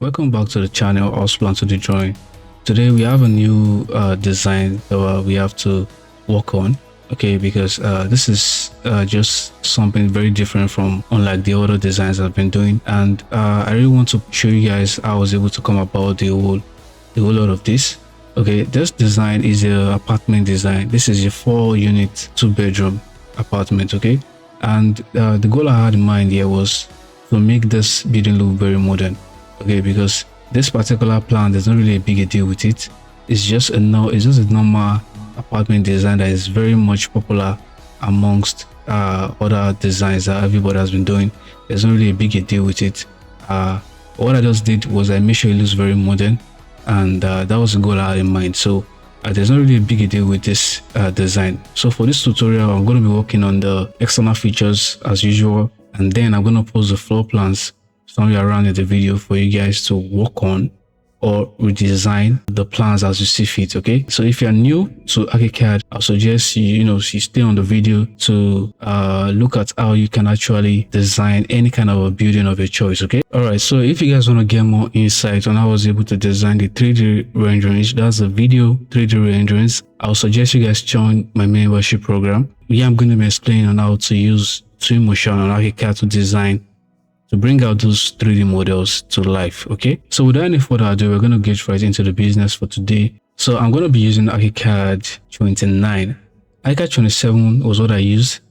Welcome back to the channel House Plan to the Drawing. Today we have a new design that we have to work on, okay, because this is just something very different from unlike the other designs I've been doing, and I really want to show you guys how I was able to come about the whole lot of this. Okay, this design is a apartment design. This is a 4-unit 2-bedroom apartment, okay, and the goal I had in mind here was to make this building look very modern, okay, because this particular plan, there's not really a big deal with it. It's just a normal apartment design that is very much popular amongst other designs that everybody has been doing. There's not really a big deal with it. What I just did was I made sure it looks very modern, and that was the goal I had in mind. So there's not really a big deal with this design. So for this tutorial, I'm going to be working on the external features as usual, and then I'm going to post the floor plans somewhere around in the video for you guys to work on or redesign the plans as you see fit. Okay, so if you're new to Archicad, I suggest you stay on the video to look at how you can actually design any kind of a building of your choice. Okay, all right, so if you guys want to get more insight on how I was able to design the 3D renderings, that's the video 3D renderings, I'll suggest you guys join my membership program. I'm going to be explaining on how to use Twinmotion on Archicad to design, to bring out those 3D models to life. Okay, so without any further ado, we're going to get right into the business for today. So I'm going to be using Archicad 29. Archicad 27 was what I used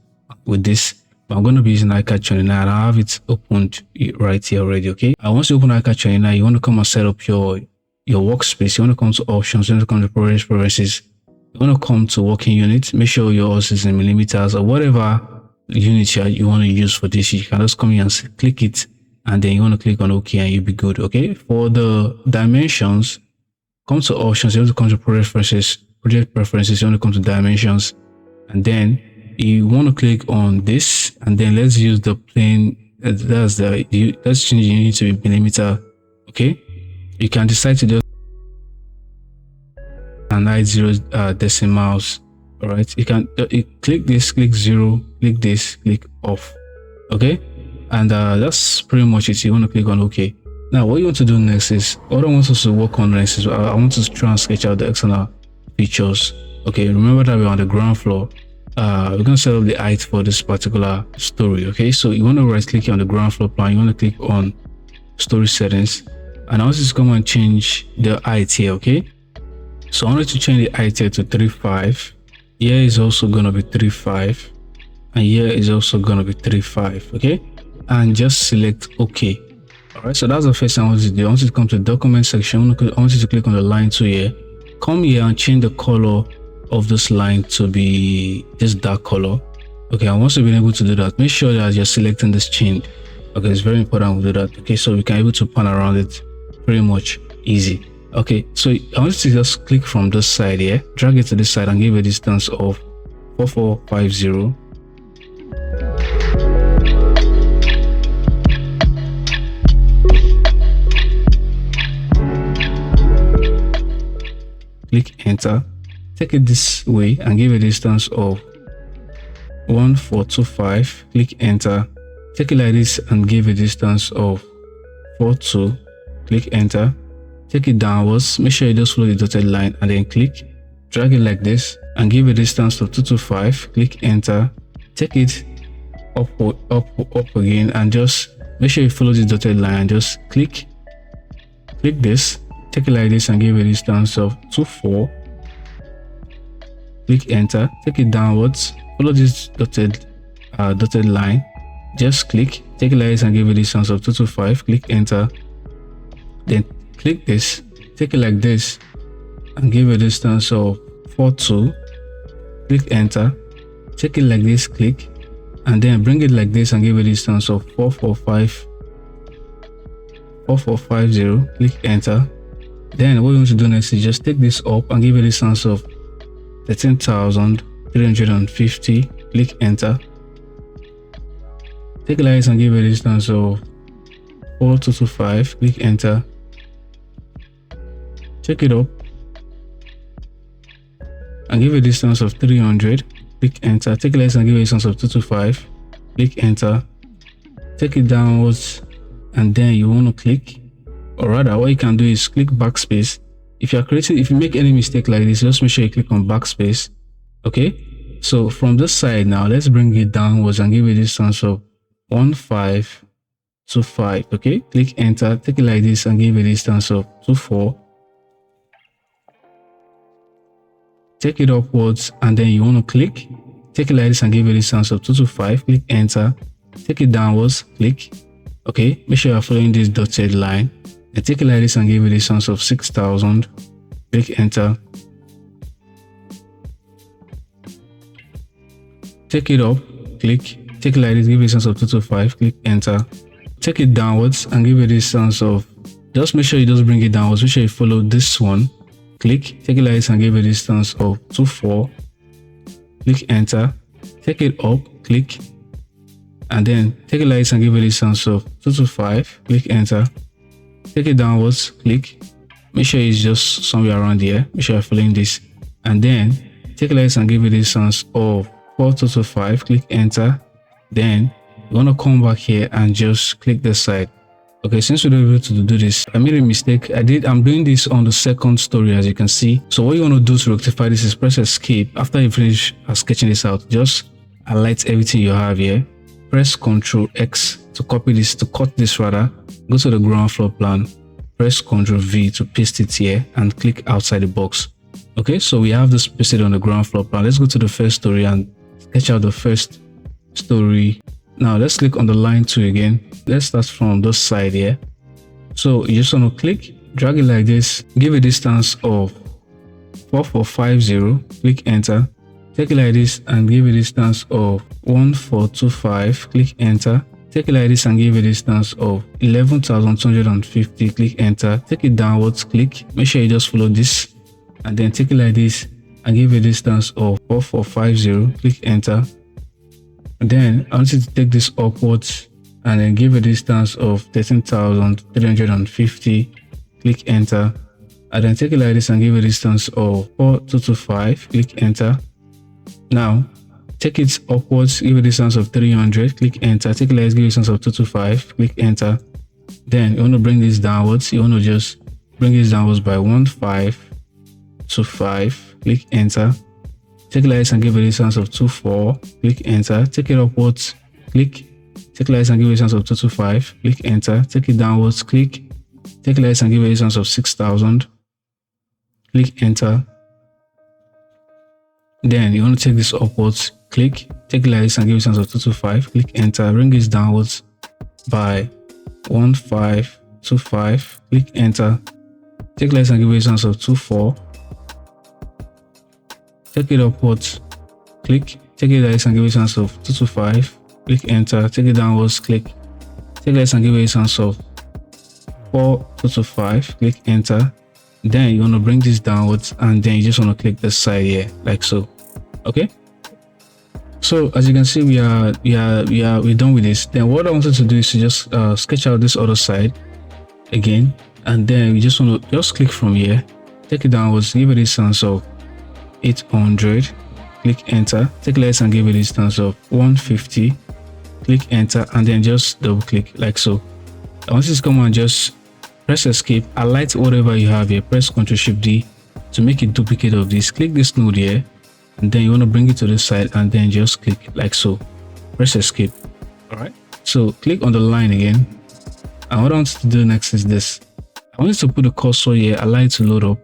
with this, but I'm going to be using Archicad 29. I have it opened right here already. Okay, and once you open Archicad 29, you want to come and set up your workspace. You want to come to options, you want to come to preferences, you want to come to working unit. Make sure yours is in millimeters or whatever unit you want to use for this. You can just come here and click it, and then you want to click on OK, and you'll be good. Okay, for the dimensions, come to options, you want to come to project preferences, you want to come to dimensions, and then you want to click on this, and then let's use the plane. Let's change the unit to be millimeter. Okay, you can decide to just hide 0 decimals. All right, you can click this, click 0, click this, click off. Okay, and that's pretty much it. You want to click on OK. Now what you want to do next is, what I want us to work on next is I want to try and sketch out the external features. Okay, remember that we're on the ground floor. We're going to set up the height for this particular story. Okay, so you want to right click on the ground floor plan, you want to click on story settings, and I want you to come and change the height here. Okay, so I want you to change the height here to 3.5. Here is also going to be 3.5, and here is also going to be 3.5. Okay, and just select OK. All right, so that's the first thing I want you to do. I want you to come to the document section. I want you to click on the line tool here. Come here and change the color of this line to be this dark color. Okay, and once you've been able to do that, make sure that you're selecting this chain. Okay, it's very important we do that. Okay, so we can be able to pan around it pretty much easy. Okay, so I want you to just click from this side here, drag it to this side, and give a distance of 4450. Click enter. Take it this way and give a distance of 1425. Click enter. Take it like this and give a distance of 42. Click enter. Take it downwards, make sure you just follow the dotted line, and then click, drag it like this and give a distance of 225. Click enter. Take it up again, and just make sure you follow the dotted line and just click this, take it like this and give a distance of 24. Click enter. Take it downwards, follow this dotted line, just click, take it like this and give a distance of 225. Click enter. Then click this, take it like this and give a distance of 42. Click enter. Take it like this, click, and then bring it like this and give a distance of 4450. Click enter. Then what you want to do next is just take this up and give a distance of 13,350. Click enter. Take it like this and give a distance of 4225. Click enter. Check it up and give a distance of 300. Click enter. Take it like this and give a distance of 225. Click enter. Take it downwards, and then you want to click or rather what you can do is click backspace. If you make any mistake like this, just make sure you click on backspace. Okay, so from this side now, let's bring it downwards and give it a distance of 1525. Okay, click enter, take it like this and give it a distance of 24. Take it upwards and then you want to click, take it like this and give it a distance of 225. Click enter, take it downwards, click. Okay, make sure you're following this dotted line and take it like this and give it a distance of 6000. Click enter. Take it up, click, take it like this, give it a distance of 225, click enter. Take it downwards and give it a distance of, just make sure you just bring it downwards, make sure you follow this one. Click, take it like this and give it a distance of 24. Click enter. Take it up, click, and then take it like this and give it a distance of 225. Click enter. Take it downwards, click. Make sure it's just somewhere around here. Make sure you're following this. And then take it like this and give it a distance of 4225. Click enter. Then you want to come back here and just click this side. Okay, since we don't able to do this, I made a mistake. I'm doing this on the second story, as you can see. So what you want to do to rectify this is press escape. After you finish sketching this out, just highlight everything you have here. Press Ctrl X to copy this, to cut this rather. Go to the ground floor plan. Press Ctrl V to paste it here and click outside the box. Okay, so we have this pasted on the ground floor plan. Let's go to the first story and sketch out the first story. Now let's click on the line 2 again. Let's start from this side here. So you just want to click, drag it like this, give a distance of 4450, click enter. Take it like this and give a distance of 1425, click enter. Take it like this and give a distance of 11,250, click enter. Take it downwards, click, make sure you just follow this, and then take it like this and give a distance of 4450, click enter. And then I want you to take this upwards and then give a distance of 13,350, click enter. And then take it like this and give a distance of 4225, click enter. Now take it upwards, give a distance of 300, click enter. Take it like this, give a distance of 225, click enter. Then you want to bring this downwards, you want to just bring this downwards by 1525, click enter. Take it like this and give a distance of 24, click enter. Take it upwards, click. Take it like this and give a distance of 225, click enter. Take it downwards, click. Take it like this and give a distance of 6000, click enter. Then you want to take this upwards, click. Take it like this and give a distance of 225, click enter. Bring this downwards by 1525, click enter. Take it like this and give a distance of 24. Take it upwards, click. Take it like this and give a distance of 225, click enter. Take it downwards, click. Take it like this and give a distance of 4225, click enter. Then you want to bring this downwards and then you just want to click this side here, like so. Okay. So as you can see, we're done with this. Then what I wanted to do is to just sketch out this other side again, and then we just want to just click from here, take it downwards, give it a distance of 800, click enter. Take less and give it a distance of 150, click enter, and then just double click like so. I want you to come and just press escape, highlight whatever you have here, press Ctrl Shift D to make a duplicate of this. Click this node here, and then you want to bring it to the side and then just click like so. Press escape. All right, so click on the line again, and what I want you to do next is this. I want you to put the cursor here, allow it to load up,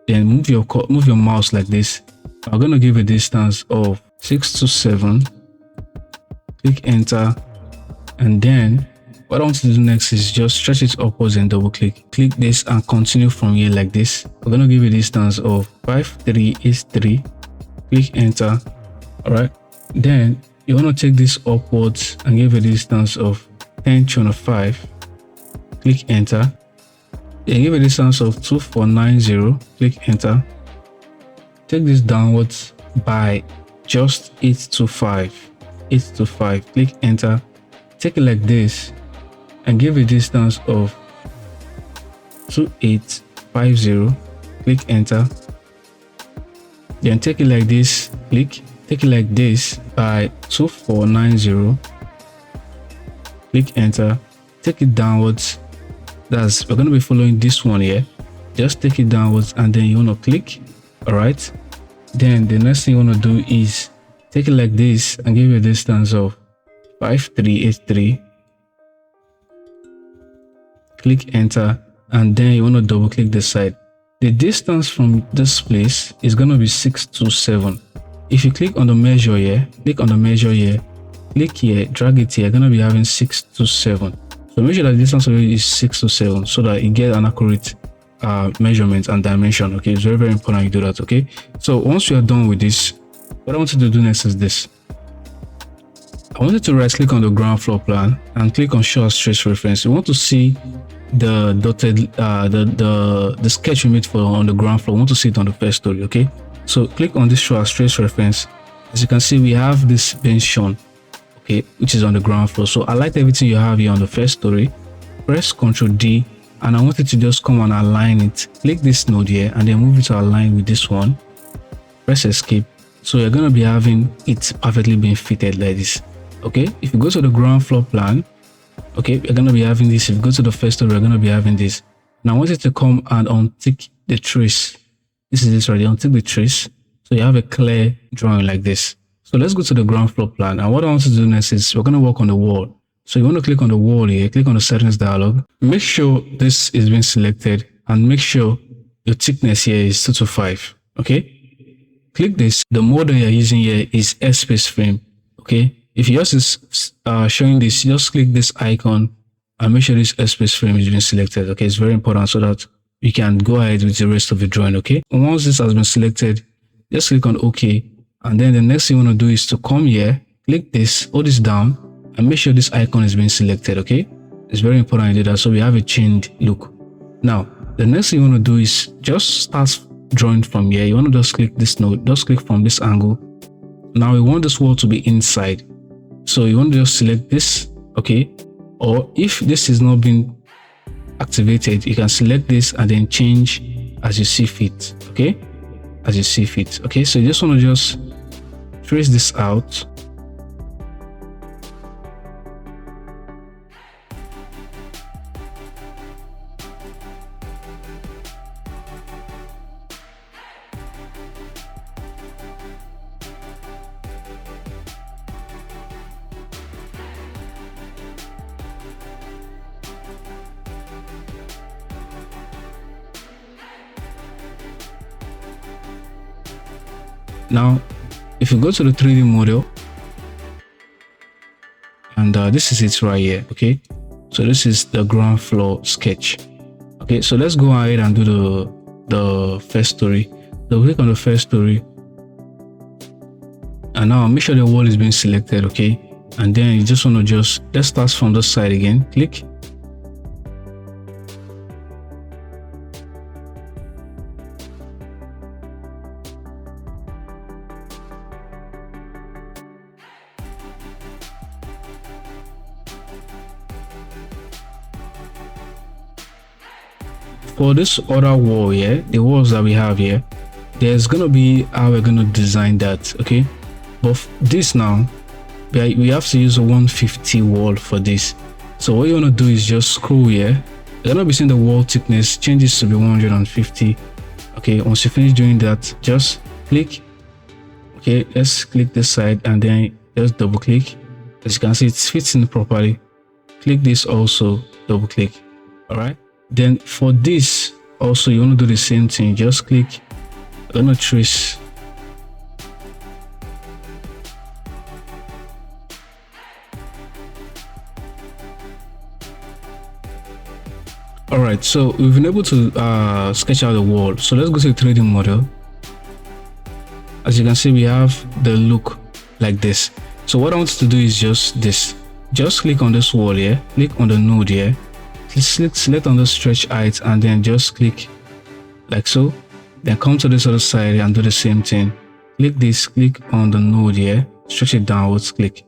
then move your mouse like this. I'm going to give a distance of 627, click enter, and then what I want to do next is just stretch it upwards and double click. Click this and continue from here like this. We're going to give a distance of 5383, click enter. All right, then you want to take this upwards and give a distance of 1025, click enter. Then give a distance of 2490, click enter. Take this downwards by just 825, click enter. Take it like this and give a distance of 2850, click enter. Then take it like this, click. Take it like this by 2490, click enter. Take it downwards We're going to be following this one here. Just take it downwards and then you want to click. All right, then the next thing you want to do is take it like this and give it a distance of 5383. Click enter, and then you want to double click this side. The distance from this place is going to be 627. If you click on the measure here, click here, drag it here, you're going to be having 627. So make sure that the distance is 627 so that you get an accurate measurement and dimension. Okay, it's very important you do that. Okay, so once you are done with this, what I want you to do next is this. I want you to right click on the ground floor plan and click on show as trace reference. You want to see the dotted the sketch we made for on the ground floor. We want to see it on the first story. Okay, so click on this show as trace reference. As you can see, we have this bench shown, okay, which is on the ground floor. So I like everything you have here on the first story. Press Ctrl D, and I want you to just come and align it. Click this node here and then move it to align with this one. Press escape. So you're going to be having it perfectly being fitted like this. Okay, if you go to the ground floor plan, okay, you're going to be having this. If you go to the first story, we're going to be having this. Now I want you to come and untick the trace. This is this right here. Untick the trace, so you have a clear drawing like this. So let's go to the ground floor plan, and what I want to do next is we're going to work on the wall. So you want to click on the wall here, click on the settings dialog, make sure this is being selected, and make sure your thickness here is 225. Okay, click this. The model you're using here is airspace frame. Okay, if yours is showing this, just click this icon and make sure this airspace frame is being selected. Okay, it's very important so that you can go ahead with the rest of the drawing. Okay, and once this has been selected, just click on OK, and then the next thing you want to do is to come here, click this, hold this down, and make sure this icon is being selected. Okay, it's very important you do that so we have a chained look. Now the next thing you want to do is just start drawing from here. You want to just click this node, just click from this angle. Now we want this wall to be inside, so you want to just select this. Okay, or if this is not being activated, you can select this and then change as you see fit. Okay, as you see fit. Okay, so you just want to just trace this out. Now, if you go to the 3D model, and this is it right here. Okay, so this is the ground floor sketch. Okay, so let's go ahead and do the first story. So click on the first story, and now make sure the wall is being selected. Okay, and then you just want to let's start from this side again. Click. For this other wall here, the walls that we have here, there's gonna be how we're gonna design that. Okay, but this now we have to use a 150 wall for this. So what you want to do is just scroll here. You're gonna be seeing the wall thickness changes to be 150. Okay, once you finish doing that, just click. Okay, let's click this side and then just double click. As you can see, it fits in properly. Click this also, double click. All right, then for this also you want to do the same thing. Just click. I'm gonna trace. All right, so we've been able to sketch out the wall. So let's go to the 3D model. As you can see, we have the look like this. So what I want you to do is just this. Just click on this wall here, click on the node here, select on the stretch height, and then just click like so. Then come to this other side and do the same thing. Click this, click on the node here, stretch it downwards, click.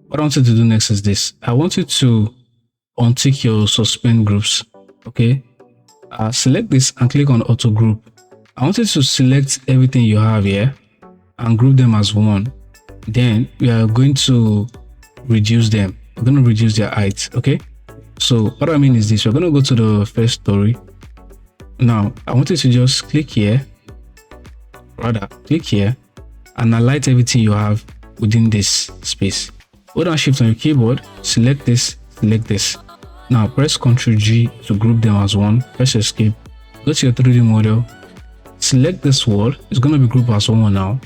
What I want you to do next is this. I want you to untick your suspend groups. Okay, select this and click on auto group. I want you to select everything you have here and group them as one. Then we are going to reduce them. We're going to reduce their height. Okay, So what I mean is this: we're gonna go to the first story. Now I want you to just click here, click here, and highlight everything you have within this space. Hold down Shift on your keyboard, select this, select this. Now press Ctrl G to group them as one. Press Escape. Go to your 3D model. Select this wall. It's gonna be grouped as one now.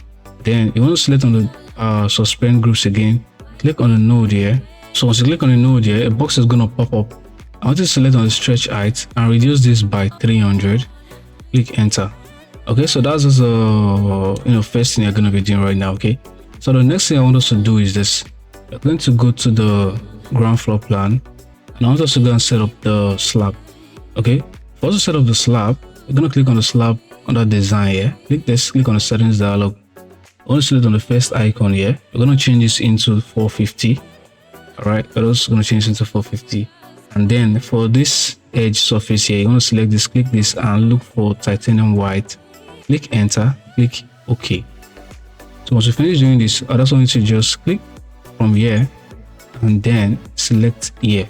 Then you want to select on the suspend groups again. Click on the node here. So once you click on the node here, a box is gonna pop up. I want you to select on the stretch height and reduce this by 300. Click enter. Okay, so that's just first thing you're gonna be doing right now. Okay, so the next thing I want us to do is this. We're going to go to the ground floor plan, and I want us to go and set up the slab. Okay, for us to set up the slab, we're gonna click on the slab under design here. Click this, click on the settings dialog. I want to select on the first icon here. We're gonna change this into 450. All right, we're also gonna change it into 450. And then for this edge surface here, you want to select this, click this, and look for titanium white. Click enter, click OK. So once you finish doing this, I just want you to just click from here and then select here.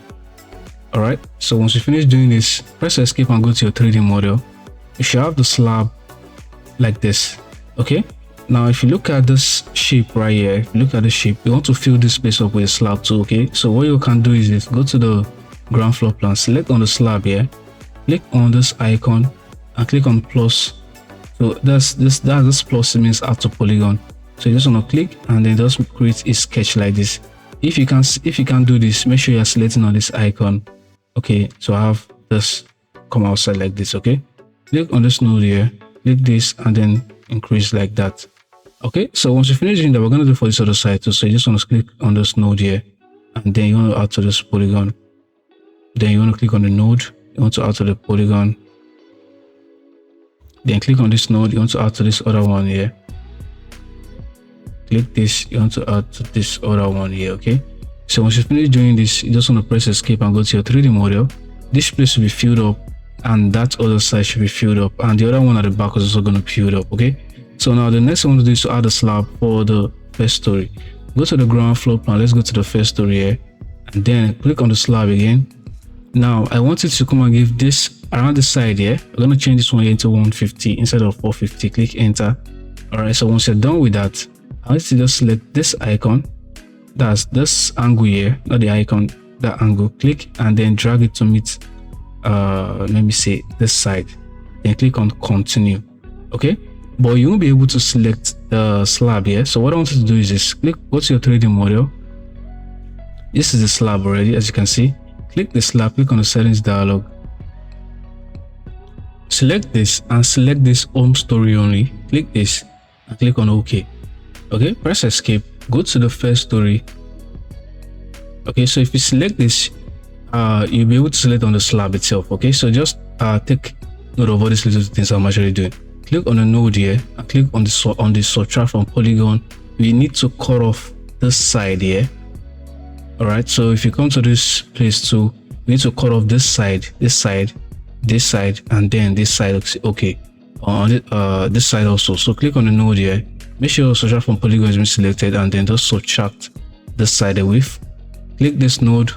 All right, so once you finish doing this, press escape and go to your 3D model. You should have the slab like this. Okay, now if you look at this shape right here, if you look at the shape, you want to fill this space up with a slab too. Okay, so what you can do is this: go to the ground floor plan, select on the slab here, click on this icon and click on plus. So that's this plus, it means add to polygon. So you just want to click and then just create a sketch like this. If you can do this, make sure you're selecting on this icon. Okay, so I have this come outside like this. Okay, click on this node here, click this and then increase like that. Okay, so once you finish doing that, we're going to do for this other side too. So you just want to click on this node here and then you want to add to this polygon. Then you want to click on the node, you want to add to the polygon. Then click on this node, you want to add to this other one here. Click this, you want to add to this other one here. Okay, so once you finish doing this, you just want to press escape and go to your 3D model. This place will be filled up and that other side should be filled up, and the other one at the back is also going to be filled up. Okay, so now the next thing I want to do is to add a slab for the first story. Go to the ground floor plan, let's go to the first story here and then click on the slab again. Now I want it to come and give this around the side here. We're going to change this one here into 150 instead of 450. Click enter. All right, so once you're done with that, I want you to just select this icon, that's this angle here, not the icon, that angle. Click and then drag it to meet let me say this side, then click on continue. Okay, but you won't be able to select the slab here. So what I want you to do is this: click, go to your 3D model. This is the slab already, as you can see. Click the slab, click on the settings dialog, select this and select this home story only. Click this and click on OK. Okay, press escape, go to the first story. Okay, so if you select this, you'll be able to select on the slab itself. Okay, so just take note of all these little things I'm actually doing. Click on the node here and click on the subtract from polygon. We need to cut off this side here. All right, so if you come to this place too, we need to cut off this side, this side, this side, and then this side. Okay, on this side also. So click on the node here. Make sure subtract from polygon is selected and then just subtract this side away. Click this node,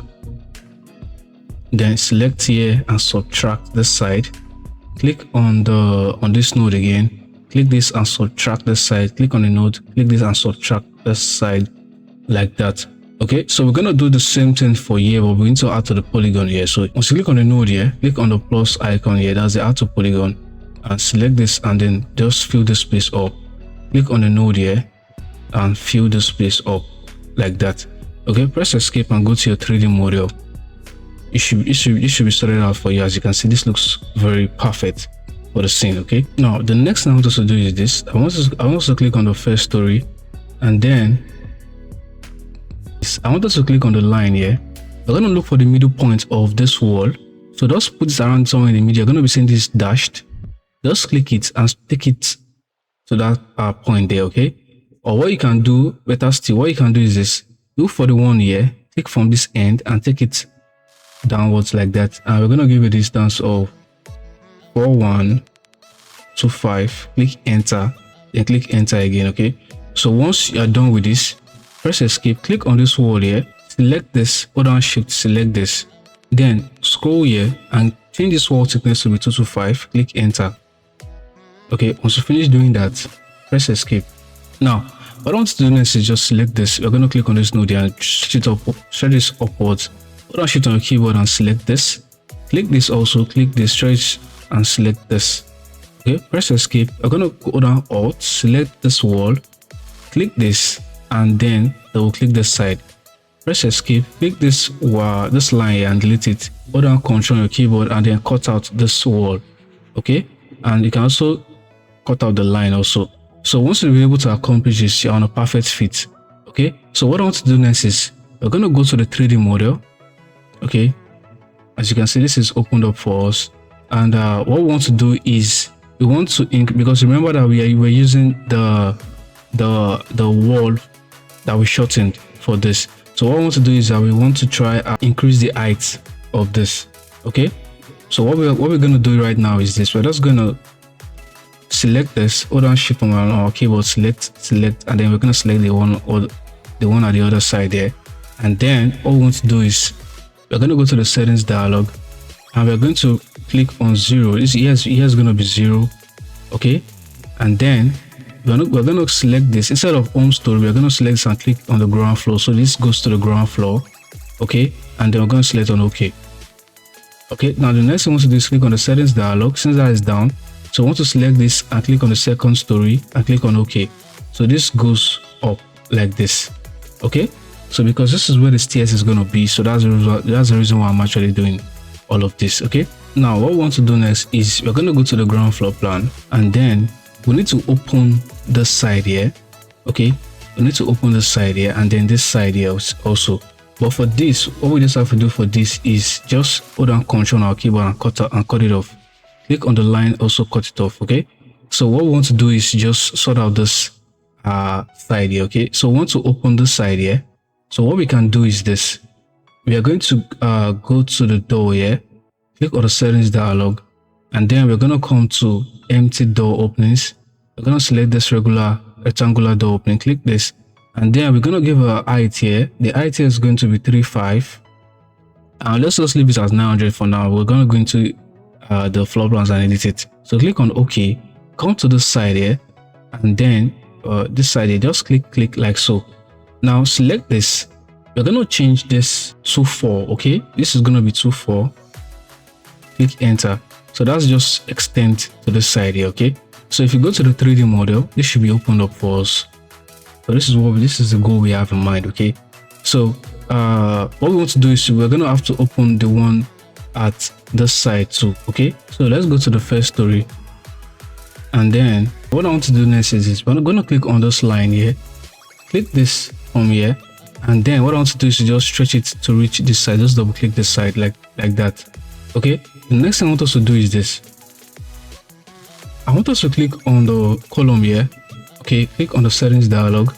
then select here and subtract this side. Click on this node again. Click this and subtract this side. Click on the node. Click this and subtract this side like that. Okay, so we're gonna do the same thing for here, but we need to add to the polygon here. So once you click on the node here, click on the plus icon here. That's the add to polygon, and select this and then just fill this space up. Click on the node here and fill this space up like that. Okay, press escape and go to your 3D model. It should be sorted out for you. As you can see, this looks very perfect for the scene. Okay, now the next thing I want us to do is this. I want us to click on the first story, and then I want us to click on the line here. We're going to look for the middle point of this wall. So just put this around somewhere in the middle. You're going to be seeing this dashed. Just click it and take it to that point there. Okay, or what you can do, better still, what you can do is this: look for the one here, take from this end and take it downwards like that, and we're going to give a distance of 4125. Click enter, then click enter again. Okay, so once you are done with this, press escape, click on this wall here, select this, hold down shift, select this, Then scroll here and change this wall thickness to be 225. Click enter. Okay, once you finish doing that, press escape. Now, what I want to do next is just select this. We're going to click on this node here and stretch this upwards. Hold down shift on your keyboard and select this. Click this also, click this, stretch and select this. Okay, press escape. We're going to go down alt, select this wall, click this, and then double click this side. Press escape, click this line here and delete it. Hold down control on your keyboard and then cut out this wall. Okay, and you can also cut out the line also. So once you'll be able to accomplish this, you're on a perfect fit. Okay, so what I want to do next is we're going to go to the 3D model. Okay, as you can see, this is opened up for us, and what we want to do is we want to because remember that we're using the wall that we shortened for this. So what we want to do is that we want to try increase the height of this. Okay, so what we're going to do right now is this. We're just going to select this, hold down shift on our keyboard, select, and then we're going to select the one at the other side there. And then all we want to do is we're going to go to the settings dialog and we're going to click on 0. This here's going to be 0. Okay, and then we're going to select this. Instead of home story, we're going to select this and click on the ground floor. So this goes to the ground floor. Okay, and then we're going to select on OK. Okay, now the next thing we want to do is click on the settings dialog. Since that is down, so I want to select this and click on the second story and click on OK. So this goes up like this. Okay, so because this is where the stairs is going to be, so that's the reason why I'm actually doing all of this. Okay, now what we want to do next is we're going to go to the ground floor plan, and then we need to open this side here. Okay, we need to open this side here and then this side here also. But for this, what we just have to do for this is just hold down control on our keyboard and cut it off. Click on the line, also cut it off. Okay, so what we want to do is just sort out this side here. Okay, so we want to open this side here. So what we can do is this. We are going to go to the door here, click on the settings dialog, and then we're going to come to empty door openings. We're going to select this regular rectangular door opening, click this, and then we're going to give a height here. The height here is going to be 35, and let's just leave it as 900 for now. We're going to go into the floor plans and edit it. So click on OK, come to this side here, and then this side here, just click like so. Now select this. We're going to change this to 4. Okay, this is going to be 2.4. Click enter. So that's just extend to the side here. Okay, so if you go to the 3D model, this should be opened up for us. So this is the goal we have in mind. Okay, so what we want to do is we're going to have to open the one at this side too. Okay, so let's go to the first story, and then what I want to do next is this. We're going to click on this line here, click this from here, and then what I want to do is just stretch it to reach this side. Just double click this side like that. Okay, the next thing I want us to do is this. I want us to click on the column here. Okay, click on the settings dialog.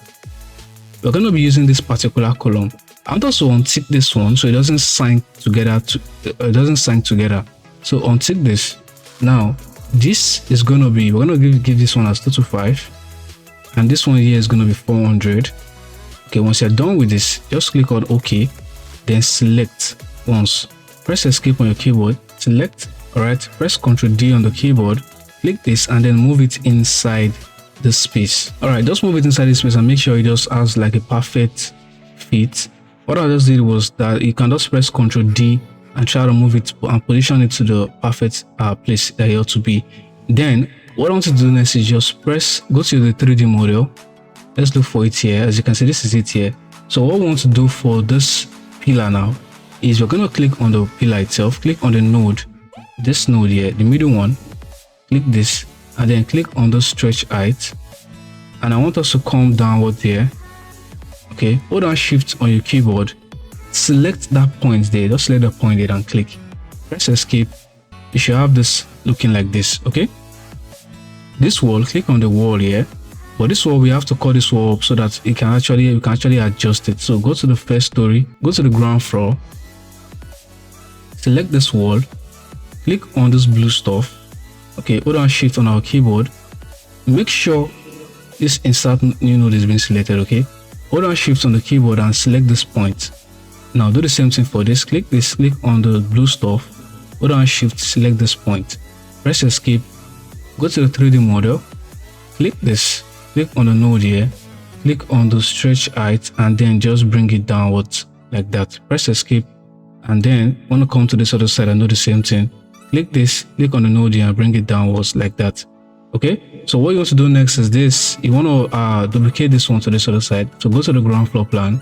We're going to be using this particular column. I want us to untick this one so it doesn't sync together. So untick this. Now this is going to be, we're going to give this one as 225, and this one here is going to be 400. Okay, once you're done with this, just click on OK, then select once. Press escape on your keyboard, select. All right, press Ctrl D on the keyboard, click this, and then move it inside the space. All right, just move it inside the space and make sure it just has like a perfect fit. What I just did was that you can just press Ctrl D and try to move it and position it to the perfect place that it ought to be. Then what I want to do next is just go to the 3D model. Let's look for it here. As you can see, this is it here. So what we want to do for this pillar now is we're going to click on the pillar itself, click on the node, this node here, the middle one, click this, and then click on the stretch height, and I want us to come downward here. Okay, hold down shift on your keyboard, select that point there, just select the point there and click, press escape. You should have this looking like this. Okay, this wall, click on the wall here, but this wall we have to cut this wall up so that we can actually adjust it. So go to the first story, go to the ground floor, select this wall, click on this blue stuff. Okay, hold down shift on our keyboard, make sure this insert new node is being selected. Okay, hold down shift on the keyboard and select this point. Now do the same thing for this. Click on the blue stuff, hold down shift, select this point, press escape, go to the 3D model, click this, click on the node here, click on the stretch height, and then just bring it downwards like that. Press escape, and then want to come to this other side and do the same thing. Click this, click on the node here and bring it downwards like that. Okay, so what you want to do next is this. You want to duplicate this one to this other side. So go to the ground floor plan,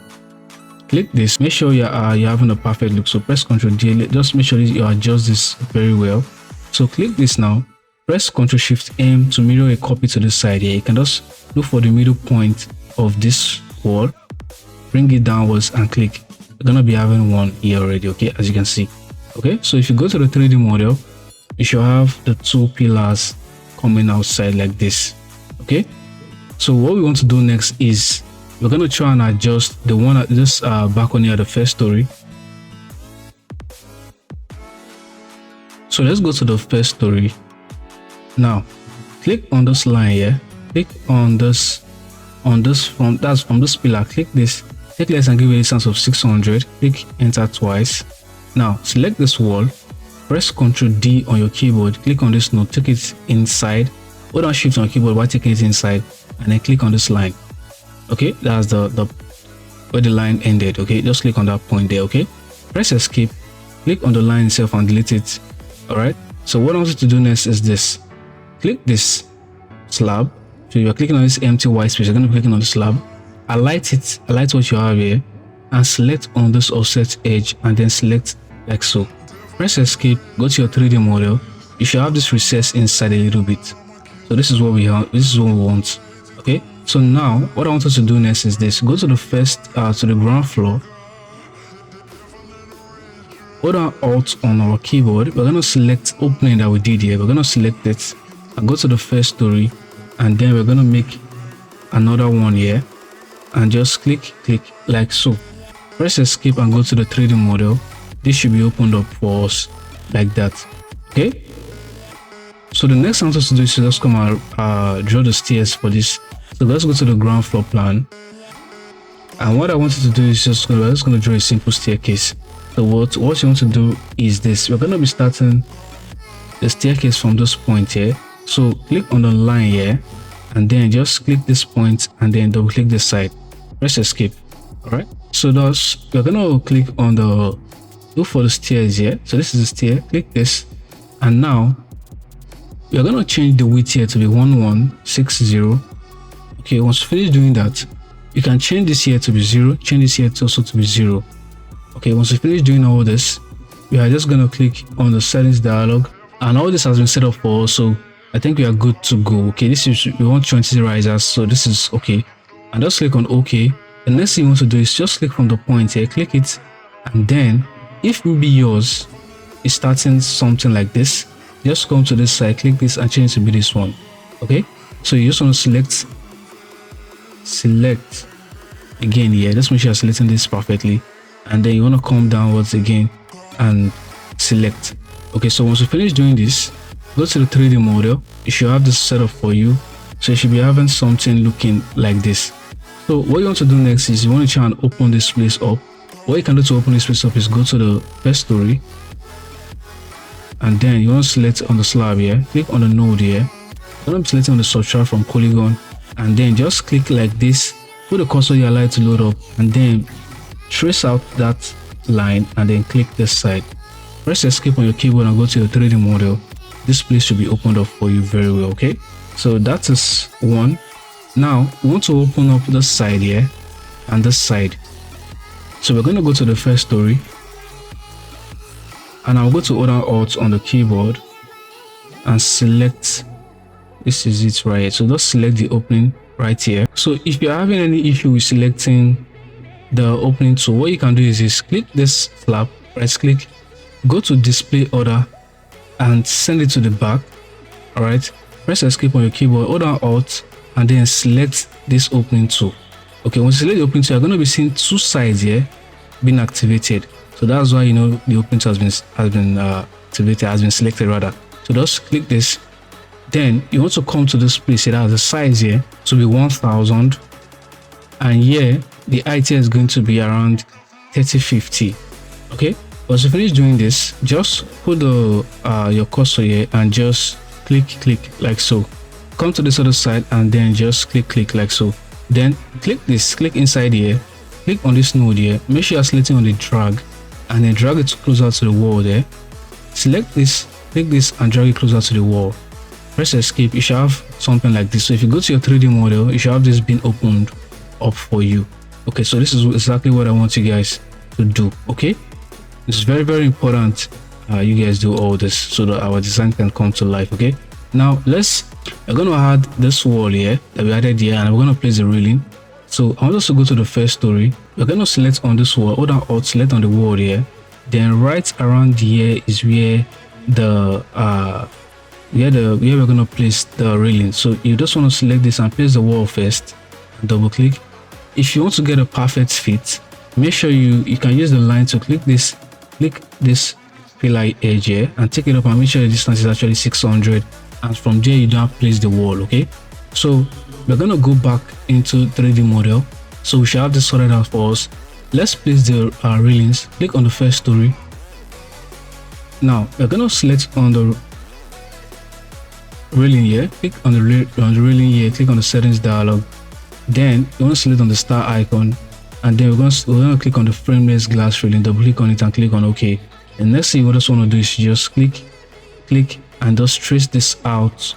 click this, make sure you're having a perfect look. So press Ctrl D, just make sure you adjust this very well. So click this now, press Ctrl Shift M to mirror a copy to the side here. You can just look for the middle point of this wall, bring it downwards and click. You're gonna be having one here already, okay, as you can see. Okay, so if you go to the 3D model, you should have the two pillars coming outside like this. Okay, so what we want to do next is we're going to try and adjust the one at this balcony at the first story. So let's go to the first story. Now click on this line here, click on this from this pillar, click this, take less and give it a distance of 600, click enter twice. Now select this wall, press Ctrl D on your keyboard, click on this node, take it inside, hold down shift on your keyboard while taking it inside, and then click on this line. Okay, that's the where the line ended. Okay, just click on that point there. Okay, press escape, click on the line itself and delete it. All right, so what I want you to do next is this. Click this slab. So you're clicking on this empty white space, you're going to be clicking on the slab, alight what you have here, and select on this offset edge, and then select like so. Press escape, go to your 3D model. You should have this recess inside a little bit. So this is what we have, this is what we want. Okay, so now what I want us to do next is this. Go to the first to the ground floor, hold down Alt on our keyboard. We're going to select opening that we did here, we're going to select it and go to the first story, and then we're going to make another one here and just click like so. Press escape and go to the 3D model. This should be opened up for us like that. Okay, so the next thing I want us to do is to just come and draw the stairs for this. So let's go to the ground floor plan, and what I wanted to do is we're just going to draw a simple staircase. So what you want to do is this. We're going to be starting the staircase from this point here. So click on the line here, and then just click this point and then double click this side, press escape. All right, so we're going to click on the look for the stairs here. So this is the stair, click this, and now we're going to change the width here to be 1160. Okay, once you finish doing that, you can change this here to be 0, change this here to also to be 0. Okay, once you finish doing all this, we are just going to click on the settings dialog, and all this has been set up for us, so I think we are good to go. Okay, this is, we want 20 risers, so this is okay, and just click on OK. The next thing you want to do is just click from the point here, click it, and then if maybe yours is starting something like this, just come to this side, click this and change it to be this one. Okay, so you just want to select again here, just make sure you're selecting this perfectly, and then you want to come downwards again and select. Okay, so once you finish doing this, go to the 3D model. You should have this set up for you, so you should be having something looking like this. So what you want to do next is you want to try and open this place up. What you can do to open this place up is go to the first story, and then you want to select on the slab here, click on the node here. I'm going to be selecting on the subtract from polygon, and then just click like this, put the cursor you like to load up, and then trace out that line and then click this side. Press escape on your keyboard and go to your 3D model. This place should be opened up for you very well. Okay, so that is one. Now we want to open up this side here and this side. So we're going to go to the first story, and I'll go to other Alt on the keyboard and select, this is it right here. So just select the opening right here. So if you're having any issue with selecting the opening tool, what you can do is click this flap, right click, go to display order and send it to the back. All right, press escape on your keyboard, hold down Alt, and then select this opening tool. Okay, once you select the opening tool, you're going to be seeing two sides here being activated. So that's why you know the opening tool has been selected rather. So just click this, then you want to come to this place here, has the size here to be 1000, and here the height here is going to be around 3050. Okay, once you finish doing this, just put the your cursor here and just click like so. Come to this other side and then just click like so. Then click inside here, click on this node here, make sure you're selecting on the drag and then drag it closer to the wall there. Select this, click this and drag it closer to the wall. Press escape. You should have something like this. So if you go to your 3D model, you should have this being opened up for you. Okay, so this is exactly what I want you guys to do. Okay, it's very important you guys do all this so that our design can come to life. Okay, now we're going to add this wall here that we added here, and we're going to place the railing. So I want us to go to the first story. We're going to select on this wall, hold down Alt, select on the wall here. Then right around here is where the where we're going to place the railing. So you just want to select this and place the wall first, double click. If you want to get a perfect fit, make sure you can use the line to click this pillar edge here and take it up and make sure the distance is actually 600, and from there you don't place the wall. Okay, so we're going to go back into 3D model. So we should have this sorted out for us. Let's place the railings. Click on the first story. Now we're going to select on the railing here, click on the railing here, click on the settings dialog. Then you want to select on the star icon, and then we're going to click on the frameless glass railing, double click on it and click on OK. The next thing we just want to do is just click and just trace this out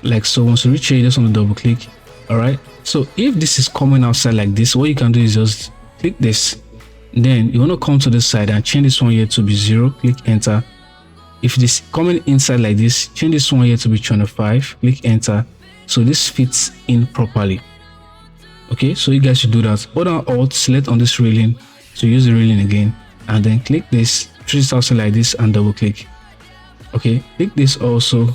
like so. Once you reach here, you just want to double click. All right, so if this is coming outside like this, what you can do is just click this, then you want to come to this side and change this one here to be 0, click enter. If it is coming inside like this, change this one here to be 25, click enter, so this fits in properly. Okay, so you guys should do that. Hold on Alt, select on this railing, so use the railing again, and then click this, trace it outside like this and double click. Okay, click this also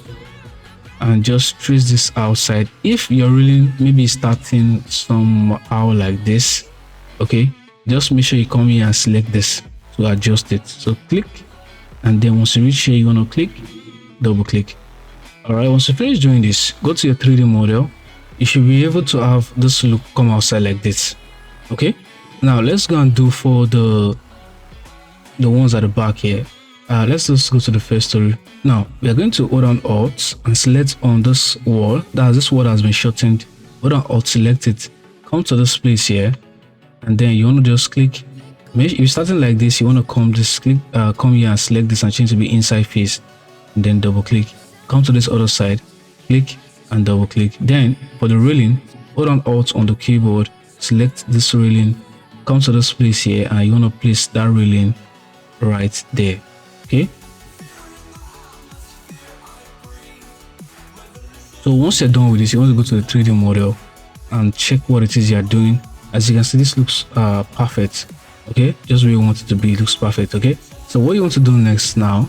and just trace this outside. If your railing maybe starting somehow like this, okay, just make sure you come here and select this to adjust it. So click, and then once you reach here, you want to click, double click. All right, once you finish doing this, go to your 3D model. You should be able to have this look come outside like this. Okay, now let's go and do for the ones at the back here. Let's just go to the first story. Now we are going to hold on Alt and select on this wall. This wall has been shortened. Hold on Alt, select it, come to this place here, and then you want to just click. If you're starting like this, you want to come here and select this and change to be inside face, and then double click. Come to this other side, click and double click. Then for the railing, hold on Alt on the keyboard, select this railing, come to this place here, and you want to place that railing right there. Okay, so once you're done with this, you want to go to the 3D model and check what it is you're doing. As you can see, this looks perfect. Okay, just where you want it to be, it looks perfect. Okay, so what you want to do next now,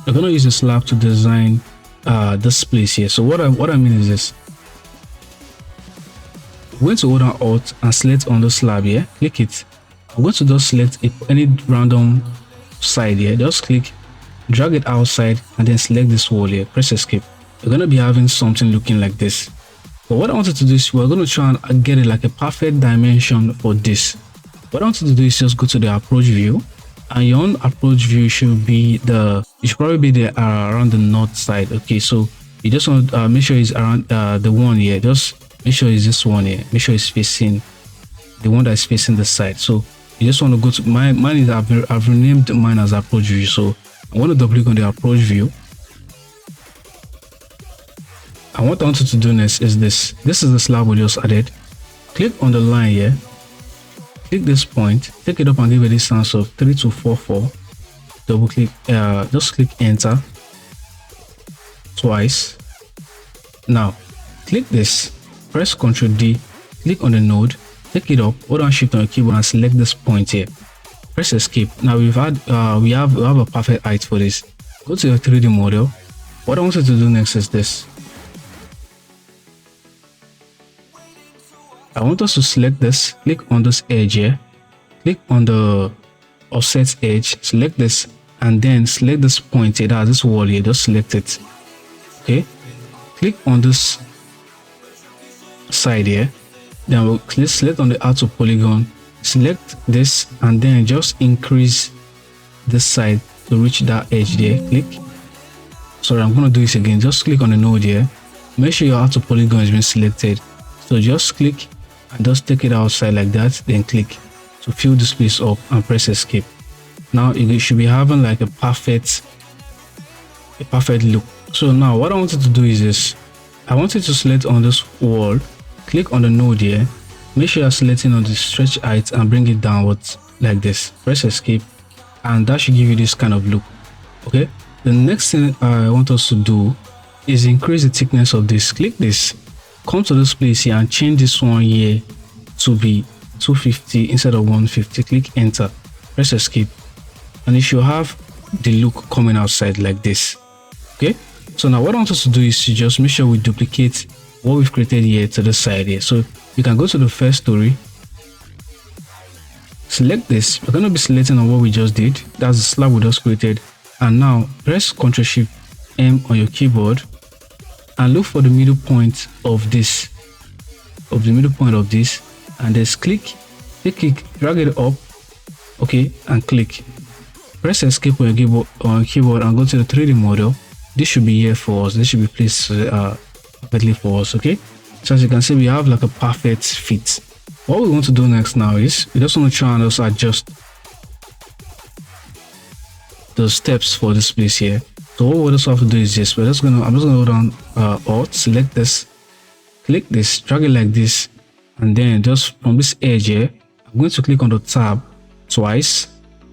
you're going to use a slab to design this place here. So what I mean is this: I'm going to hold on Alt and select on the slab here, click it. I'm going to just select any random side here, just click, drag it outside, and then select this wall here, press escape. You're going to be having something looking like this. But what I wanted to do is we're going to try and get it like a perfect dimension for this. What I want to do is just go to the approach view, and your own approach view should be it should probably be the around the north side. Okay, so you just want to make sure it's around the one here. Just make sure it's this one here, make sure it's facing the one that is facing the side. So you just want to go to mine is I've renamed mine as approach view. So I want to double click on the approach view, and what I wanted to do next is this is the slab we just added. Click on the line here, click this point, take it up and give it a distance of 3244, double click, just click enter twice. Now click this, press Ctrl D, click on the node, take it up, hold on Shift on your keyboard and select this point here, press escape. Now we have a perfect height for this. Go to your 3D model. What I want you to do next is this: I want us to select this, click on this edge here, click on the offset edge, select this, and then select this point here, that's this wall here, just select it. Okay, click on this side here, Then we'll select on the add to polygon, select this, and then just increase this side to reach that edge there. Click. Sorry, I'm going to do this again. Just click on the node here. Make sure your add to polygon has been selected. So just click and just take it outside like that, then click to fill this place up and press escape. Now you should be having like a perfect look. So now what I wanted to do is this. I wanted to select on this wall, click on the node here, make sure you're selecting on the stretch height and bring it downwards like this. Press escape, and that should give you this kind of look. Okay, the next thing I want us to do is increase the thickness of this. Click this, come to this place here and change this one here to be 250 instead of 150. Click enter, press escape, and you should have the look coming outside like this. Okay, so now what I want us to do is to just make sure we duplicate what we've created here to the side here. So you can go to the first story, select this. We're going to be selecting on what we just did. That's the slab we just created. And now press Ctrl Shift M on your keyboard and look for the middle point of this, and just click, drag it up, okay, and click. Press escape on your keyboard and go to the 3D model. This should be here for us. This should be placed perfectly for us. Okay, so as you can see, we have like a perfect fit. What we want to do next now is we just want to try and also adjust the steps for this place here. So what we just have to do is this. I'm just gonna go down Alt, select this, click this, drag it like this, and then just from this edge here, I'm going to click on the tab twice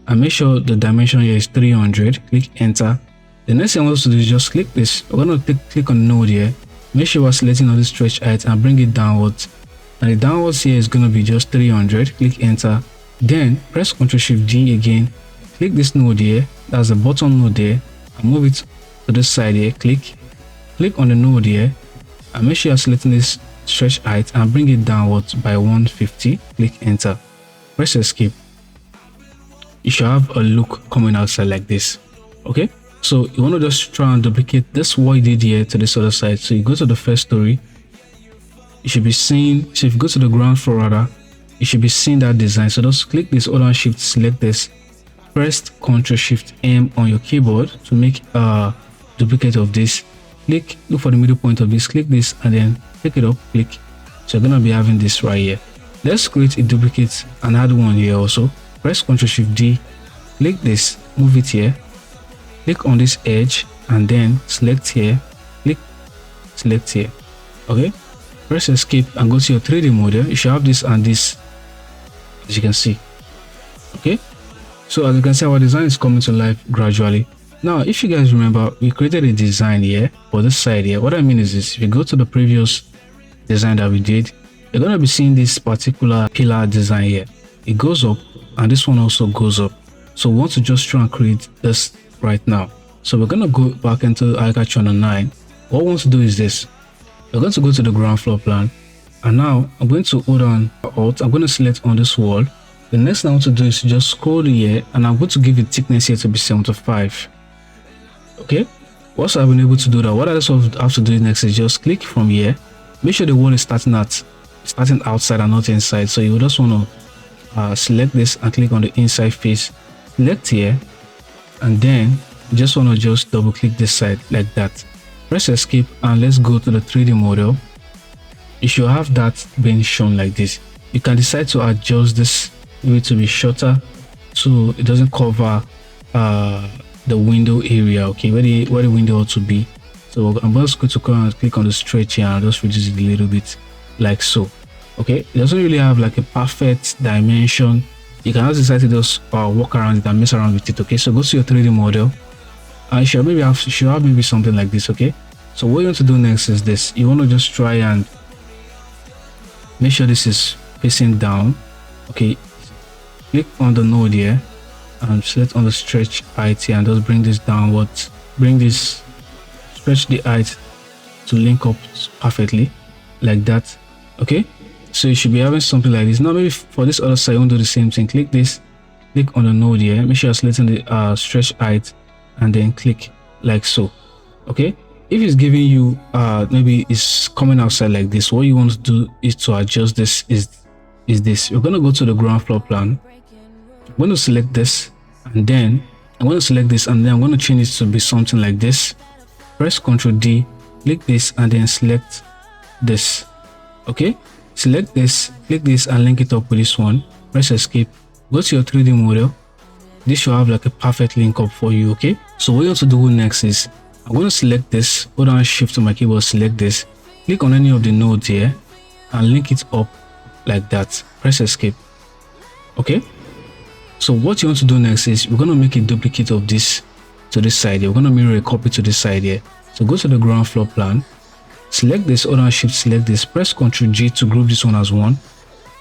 and make sure the dimension here is 300. Click enter. The next thing I want us to do is just click this. We're going to click on node here, make sure we're selecting on this stretch height and bring it downwards, and the downwards here is going to be just 300. Click enter, then press Ctrl Shift D again, click this node here, that's the bottom node there, and move it to this side here. Click on the node here and make sure you're selecting this stretch height and bring it downwards by 150. Click enter, press escape. You should have a look coming outside like this. Okay, so you want to just try and duplicate this what you did here to this other side. So you go to the first story, you should be seeing, so if you go to the ground floor rather, you should be seeing that design. So just click this, hold on shift, select this, press Ctrl Shift M on your keyboard to make a duplicate of this. Click, look for the middle point of this, click this, and then pick it up, click. So you're gonna be having this right here. Let's create a duplicate and add one here also. Press Ctrl Shift D, click this, move it here, click on this edge, and then select here, click, select here. Okay, press escape and go to your 3D model. You should have this and this, as you can see. Okay, so as you can see, our design is coming to life gradually. Now if you guys remember, we created a design here for this side here. What I mean is this: if you go to the previous design that we did, you're going to be seeing this particular pillar design here. It goes up and this one also goes up. So we want to just try and create this right now. So we're going to go back into Archicad channel 9. What we want to do is this: we're going to go to the ground floor plan, and now I'm going to hold on Alt. I'm going to select on this wall. The next thing I want to do is to just scroll here, and I'm going to give the thickness here to be 75. Okay, once I've been able to do that, what I just have to do next is just click from here, make sure the wall is starting outside and not inside. So you just want to select this and click on the inside face, select here, and then you just want to just double click this side like that. Press escape and let's go to the 3D model. You should have that being shown like this. You can decide to adjust this maybe to be shorter so it doesn't cover the window area, okay, where the window ought to be. So I'm just going to come and click on the stretch here and just reduce it a little bit like so. Okay, it doesn't really have like a perfect dimension. You can also decide to just walk around it and mess around with it. Okay, so go to your 3D model and you should have maybe something like this. Okay, so what you want to do next is this: you want to just try and make sure this is facing down. Okay, click on the node here and select on the stretch height here and just bring this downwards, stretch the height to link up perfectly like that. Okay, so you should be having something like this. Now maybe for this other side you want to do the same thing. Click this, click on the node here, make sure you're selecting the stretch height and then click like so. Okay, If it's giving you maybe it's coming outside like this, what you want to do is to adjust this is this. You're going to go to the ground floor plan. I'm going to select this, and then I'm going to select this, and then I'm going to change it to be something like this. Press Ctrl D, click this, and then select this. Okay, select this, click this, and link it up with this one. Press escape, go to your 3D model. This should have like a perfect link up for you. Okay, so what you want to do next is I'm going to select this, hold down shift to my keyboard, select this, click on any of the nodes here and link it up like that. Press escape. Okay, so what you want to do next is we're going to make a duplicate of this to this side here. We're going to mirror a copy to this side here. So go to the ground floor plan, select this, hold down shift, select this, press Ctrl G to group this one as one.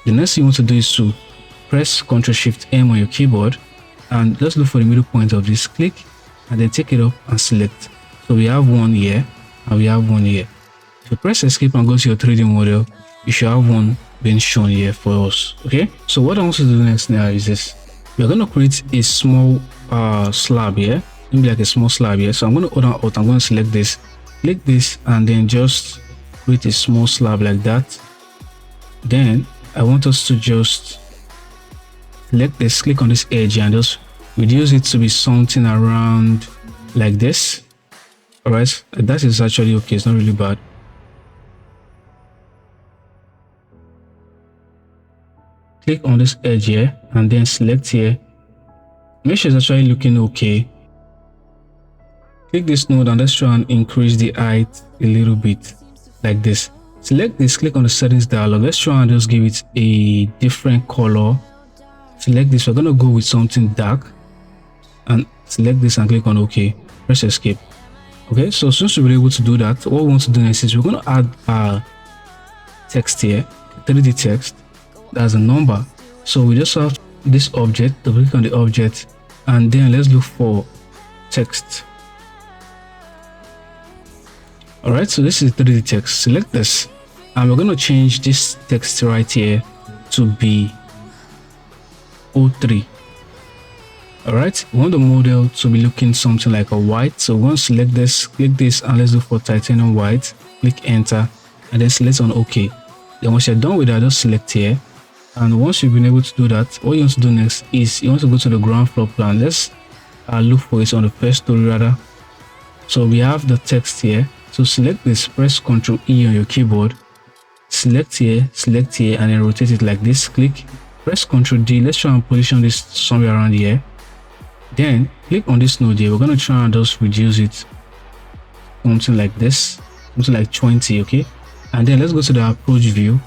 The next thing you want to do is to press Ctrl Shift M on your keyboard, and let's look for the middle point of this, click, and then take it up and select. So we have one here and we have one here. If you press escape and go to your 3D model, you should have one being shown here for us. Okay, so what I want to do next now is this. We're going to create a small slab here, maybe like a small slab here. So I'm going to hold on Alt, I'm going to select this, click this, and then just create a small slab like that. Then I want us to just select this, click on this edge and just reduce it to be something around like this. All right, that is actually okay, it's not really bad. Click on this edge here and then select here, make sure it's actually looking okay. Click this node and let's try and increase the height a little bit like this. Select this, click on the settings dialog, let's try and just give it a different color. Select this, we're going to go with something dark and select this and click on OK. Press escape. Okay, so since we're able to do that, what we want to do next is we're going to add text here, 3D text. That's a number. So we just have this object, double click on the object, and then let's look for text. All right, so this is 3D text. Select this, and we're going to change this text right here to be 03. All right, we want the model to be looking something like a white, so we're going to select this, click this, and let's look for titanium white. Click enter and then select on OK. Then once you're done with that, just select here, and once you've been able to do that, what you want to do next is you want to go to the ground floor plan. Let's look for it on the first story rather. So we have the text here, so select this, press Ctrl E on your keyboard, select here, and then rotate it like this. Click, press Ctrl D. Let's try and position this somewhere around here. Then click on this node here. We're going to try and just reduce it something like this, something like 20. Okay, and then let's go to the approach view.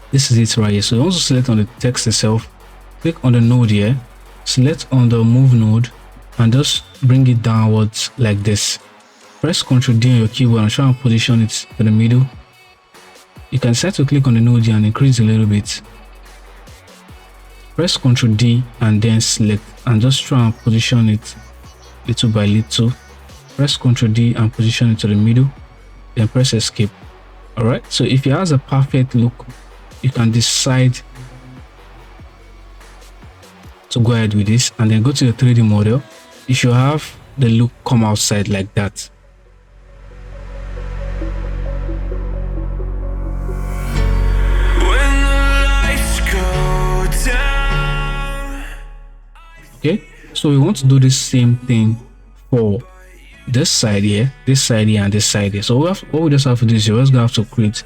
This is it right here. So also select on the text itself, click on the node here, select on the move node, and just bring it downwards like this. Press Ctrl D on your keyboard and try and position it in the middle. You can start to click on the node here and increase a little bit. Press Ctrl D and then select and just try and position it little by little. Press Ctrl D and position it to the middle, then press escape. All right, so if it has a perfect look, you can decide to go ahead with this and then go to the 3D model. You should have the look come outside like that. Okay, so we want to do the same thing for this side here, this side here, and this side here. So what we just have to do is we're just gonna have to create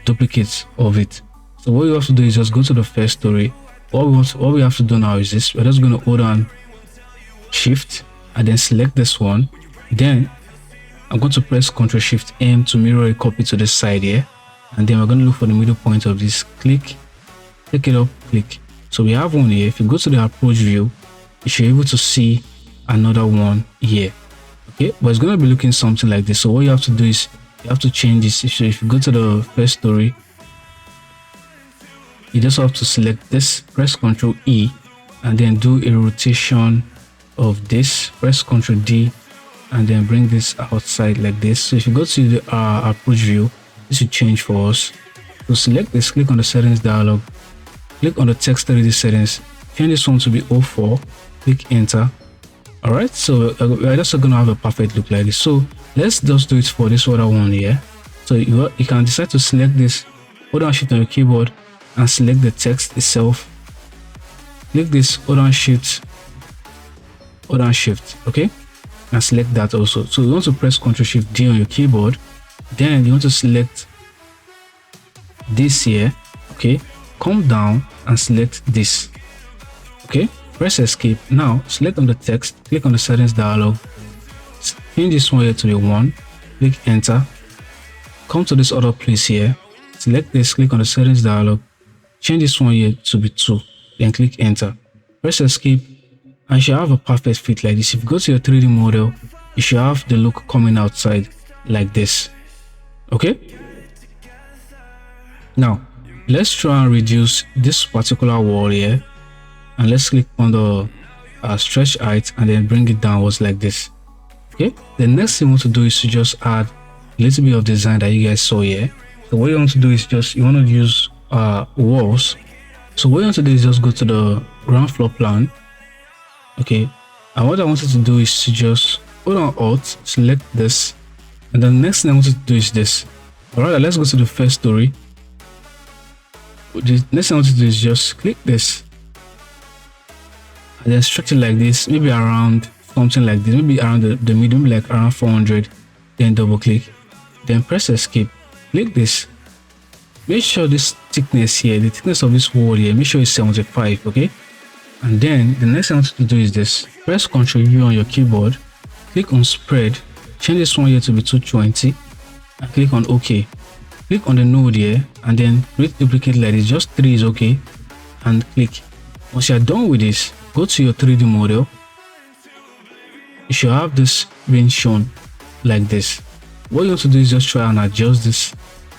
duplicates of it. So what you have to do is just go to the first story. What we have to do now is this. We're just going to hold on shift and then select this one. Then I'm going to press Ctrl Shift M to mirror a copy to this side here, and then we're going to look for the middle point of this. Click, take it up, click. So we have one here. If you go to the approach view, you should be able to see another one here. Okay, but it's going to be looking something like this. So what you have to do is you have to change this. So if you go to the first story, you just have to select this, press Ctrl E, and then do a rotation of this. Press Ctrl D and then bring this outside like this. So if you go to the approach view, this will change for us. So select this, click on the settings dialog, click on the text 3D settings, change this one to be 04, click enter, All right, so we're just gonna have a perfect look like this. So let's just do it for this other one here. So you can decide to select this, hold down shift on your keyboard and select the text itself. Click this, hold down shift, okay, and select that also. So you want to press Ctrl Shift D on your keyboard, then you want to select this here, okay, come down and select this, okay, press escape. Now select on the text, click on the settings dialog, change this one here to the 1, click enter, come to this other place here, select this, click on the settings dialog, change this one here to be 2, then click enter, press escape, and you should have a perfect fit like this. If you go to your 3D model, you should have the look coming outside like this, okay. Now let's try and reduce this particular wall here, and let's click on the stretch height and then bring it downwards like this, okay. The next thing we want to do is to just add a little bit of design that you guys saw here. So what you want to do is just, you want to use walls. So what you want to do is just go to the ground floor plan, okay, and what I wanted to do is to just hold on Alt, select this, and then the next thing I wanted to do is this. All right, let's go to the first story. The next thing I want to do is just click this and then stretch it like this, maybe around something like this, maybe around the medium, like around 400, then double click, then press escape, click this, make sure this thickness here, the thickness of this wall here, make sure it's 75, okay. And then the next thing I want to do is this, press Ctrl U on your keyboard, click on spread, change this one here to be 220 and click on OK. Click on the node here and then create duplicate like this, just 3 is okay, and click. Once you're done with this, go to your 3D model. You should have this being shown like this. What you want to do is just try and adjust this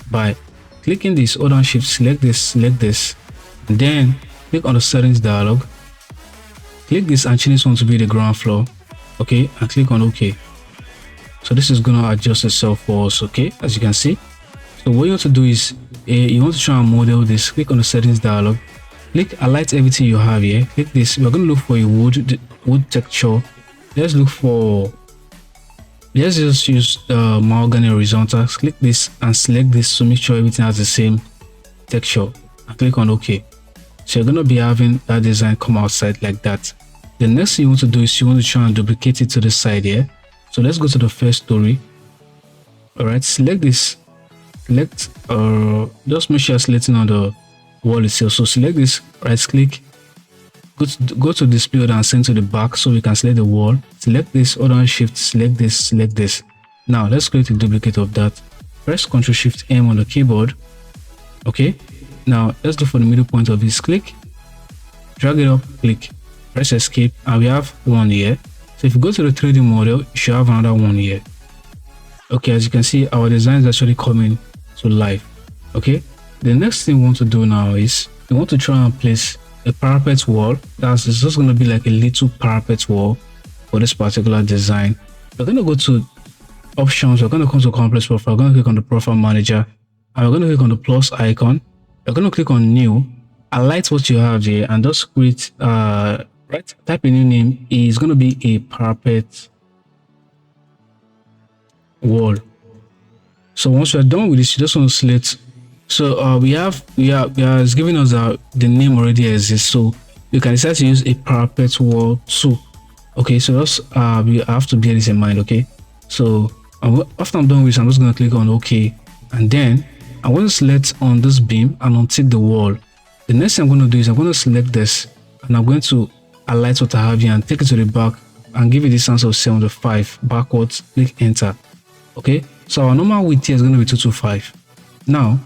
by clicking this, hold on shift, select this, and then click on the settings dialog, click this and change this one to be the ground floor, okay, and click on OK. So this is gonna adjust itself for us, okay, as you can see. So what you want to do is you want to try and model this, click on the settings dialog, click highlight everything you have here, click this. We're going to look for a wood texture. Let's just use mahogany horizontal. Click this and select this to make sure everything has the same texture and click on OK. So you're going to be having that design come outside like that. The next thing you want to do is you want to try and duplicate it to the side here. So let's go to the first story. All right, select this, select just make sure you're selecting on the wall itself. So select this, right click, go to display order and send to the back so we can select the wall. Select this, hold on shift, select this. Now let's create a duplicate of that. Press Ctrl Shift M on the keyboard, okay. Now let's go for the middle point of this, click, drag it up, click, press escape, and we have one here. So if you go to the 3D model, you should have another one here, okay. As you can see, our design is actually coming to life, okay. The next thing we want to do now is we want to try and place a parapet wall. That's just going to be like a little parapet wall for this particular design. We're going to go to options, we're going to come to complex profile, we're going to click on the profile manager, and we're going to click on the plus icon. We're going to click on new, highlight what you have here, and just create right, type a new name. Is going to be a parapet wall. So once you're done with this, you just want to select. So we are it's giving us the name already exists, so you can decide to use a parapet wall too, okay. So just we have to bear this in mind, okay. So after I'm done with this, I'm just going to click on OK, and then I want to select on this beam and untick the wall. The next thing I'm going to do is I'm going to select this and I'm going to highlight what I have here and take it to the back and give it a distance of 75 backwards. Click enter, okay. So our normal width here is going to be 225. Now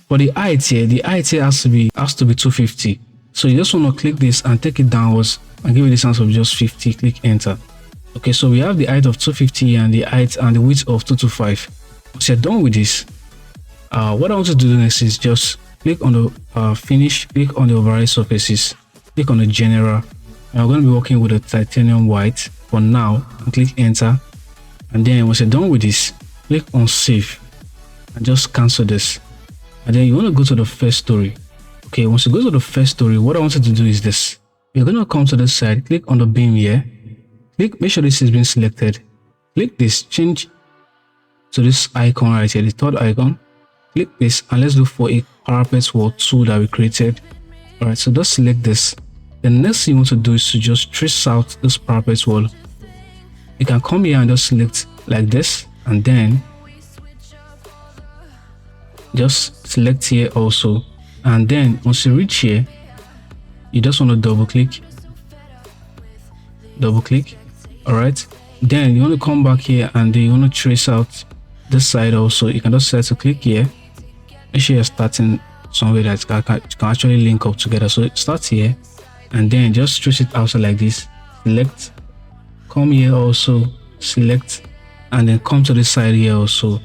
for the height here, has to be 250. So you just want to click this and take it downwards and give it a distance of just 50. Click enter, okay. So we have the height of 250 and the height and the width of 225. Once you're done with this, what I want to do next is just click on the finish, click on the override surfaces, click on the general, and I'm going to be working with a titanium white for now, and click enter. And then once you're done with this, click on save and just cancel this. And then you want to go to the first story, okay. Once you go to the first story, what I want you to do is this. You're going to come to the side, click on the beam here, click, make sure this has been selected. Click this, change to this icon right here, the third icon. Click this and let's look for a parapet wall tool that we created. All right, so just select this. The next thing you want to do is to just trace out this parapet wall. You can come here and just select like this, and then just select here also. And then once you reach here, you just want to double click. All right, then you want to come back here and then you want to trace out this side also. You can just select to click here. Make sure you're starting somewhere that can actually link up together. So start here and then just trace it outside like this. Select, come here also, select, and then come to the side here also,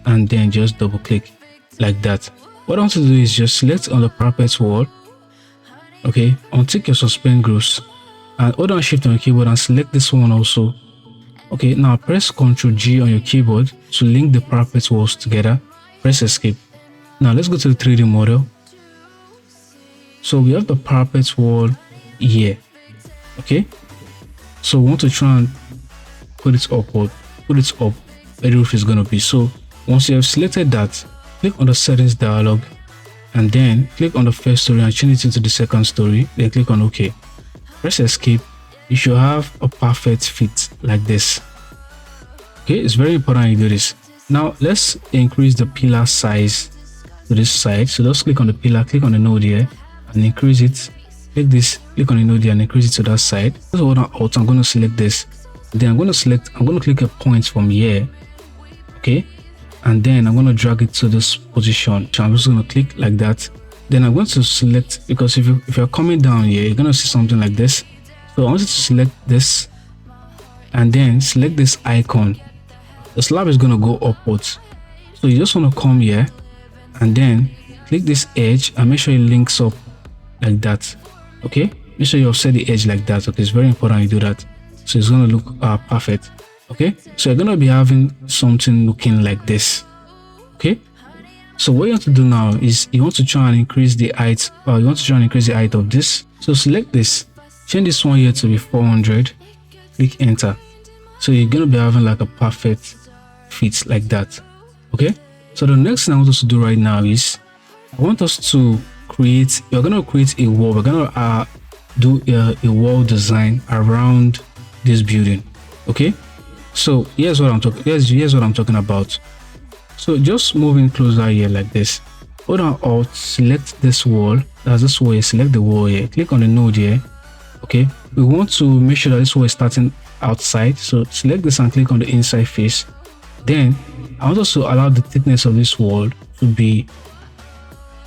and then just double click like that. What I want to do is just select on the parapet wall. Okay, untick your suspend grooves and hold down shift on your keyboard and select this one also. Okay, now press Ctrl G on your keyboard to link the parapet walls together. Press escape. Now let's go to the 3D model. So we have the parapet wall here. Okay, so we want to try and put it up where the roof is going to be. So once you have selected that, click on the settings dialog and then click on the first story and change it into the second story. Then click on OK. Press escape. You should have a perfect fit like this. Okay, it's very important you do this. Now let's increase the pillar size to this side. So just click on the pillar, click on the node here and increase it. Click this, click on the node here and increase it to that side. So hold on Alt, I'm going to select this. Then I'm going to click a point from here. Okay, and then I'm going to drag it to this position. So I'm just going to click like that. Then I'm going to select, because if you're coming down here, you're going to see something like this. So I want you to select this and then select this icon. The slab is going to go upwards. So you just want to come here and then click this edge and make sure it links up like that. Okay, make sure you offset the edge like that. Okay, it's very important you do that. So it's going to look perfect. Okay, so you're going to be having something looking like this. Okay, so what you want to do now is you want to try and increase the height, or you want to try and increase the height of this. So select this, change this one here to be 400, click enter. So you're going to be having like a perfect fit like that. Okay, so the next thing I want us to do right now is I want us to create, we're going to create a wall. We're going to do a wall design around this building. Okay, so here's what I'm talking, here's what I'm talking about. So just moving closer here like this, hold on Alt, select this wall, that's this wall here, select the wall here, click on the node here. Okay, we want to make sure that this wall is starting outside, so select this and click on the inside face. Then I want us to allow the thickness of this wall to be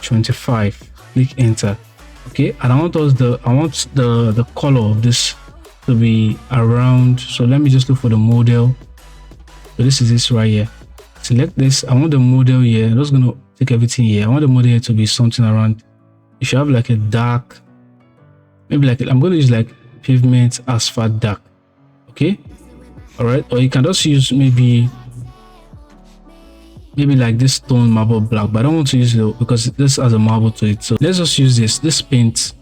25, click enter. Okay, and I want the color of this to be around, so let me just look for the model. So this is this right here, select this. I want the model here, I'm just going to take everything here. I want the model here to be something around, you should have like a dark, maybe like, I'm going to use like pavement asphalt dark. Okay, all right, or you can just use maybe like this stone marble black, but I don't want to use it because this has a marble to it. So let's just use this paint,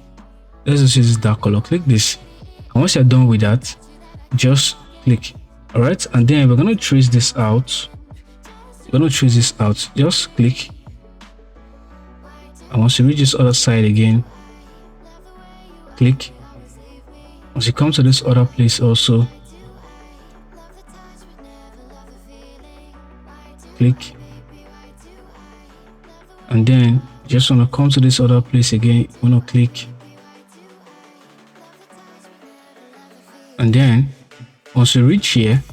let's just use this dark color. Click this, and once you're done with that, just click. All right, and then we're going to trace this out. Just click, and once you reach this other side again, click. Once you come to this other place also, click, and then just want to come to this other place again, want to click, and then once you reach here,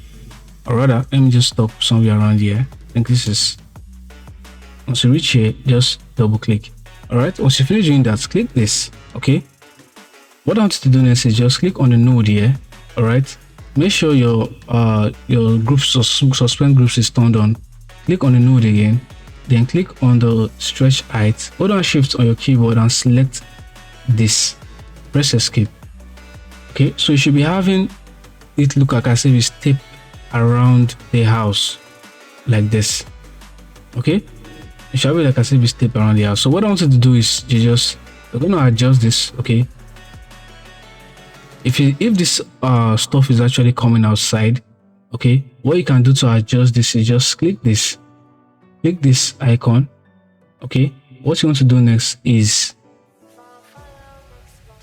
or rather let me just stop somewhere around here. I think this is, once you reach here, just double click. All right, once you finish doing that, click this. Okay, what I want you to do next is just click on the node here. All right, make sure your suspend groups is turned on. Click on the node again, then click on the stretch height, hold down shift on your keyboard and select this, press escape. Okay, so you should be having it look like as if it's taped around the house like this. Okay, it should be like as if it's taped around the house. So what I want you to do is we're going to adjust this. Okay, if this stuff is actually coming outside, okay, what you can do to adjust this is just click this icon. Okay, what you want to do next is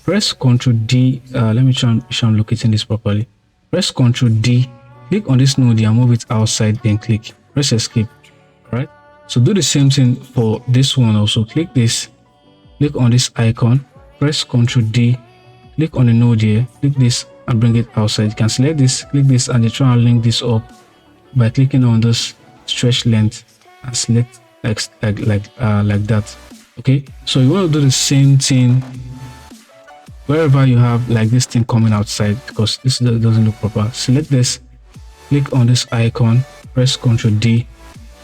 press Ctrl D. Let me try and locating this properly. Press Ctrl D, click on this node and move it outside, then click, press escape. All right, so do the same thing for this one also. Click this, click on this icon, press Ctrl D, click on the node here, click this and bring it outside. You can select this, click this, and you try and link this up by clicking on this stretch length and select like that. Okay, so you want to do the same thing wherever you have like this thing coming outside, because this doesn't look proper. Select this, click on this icon, press Ctrl D,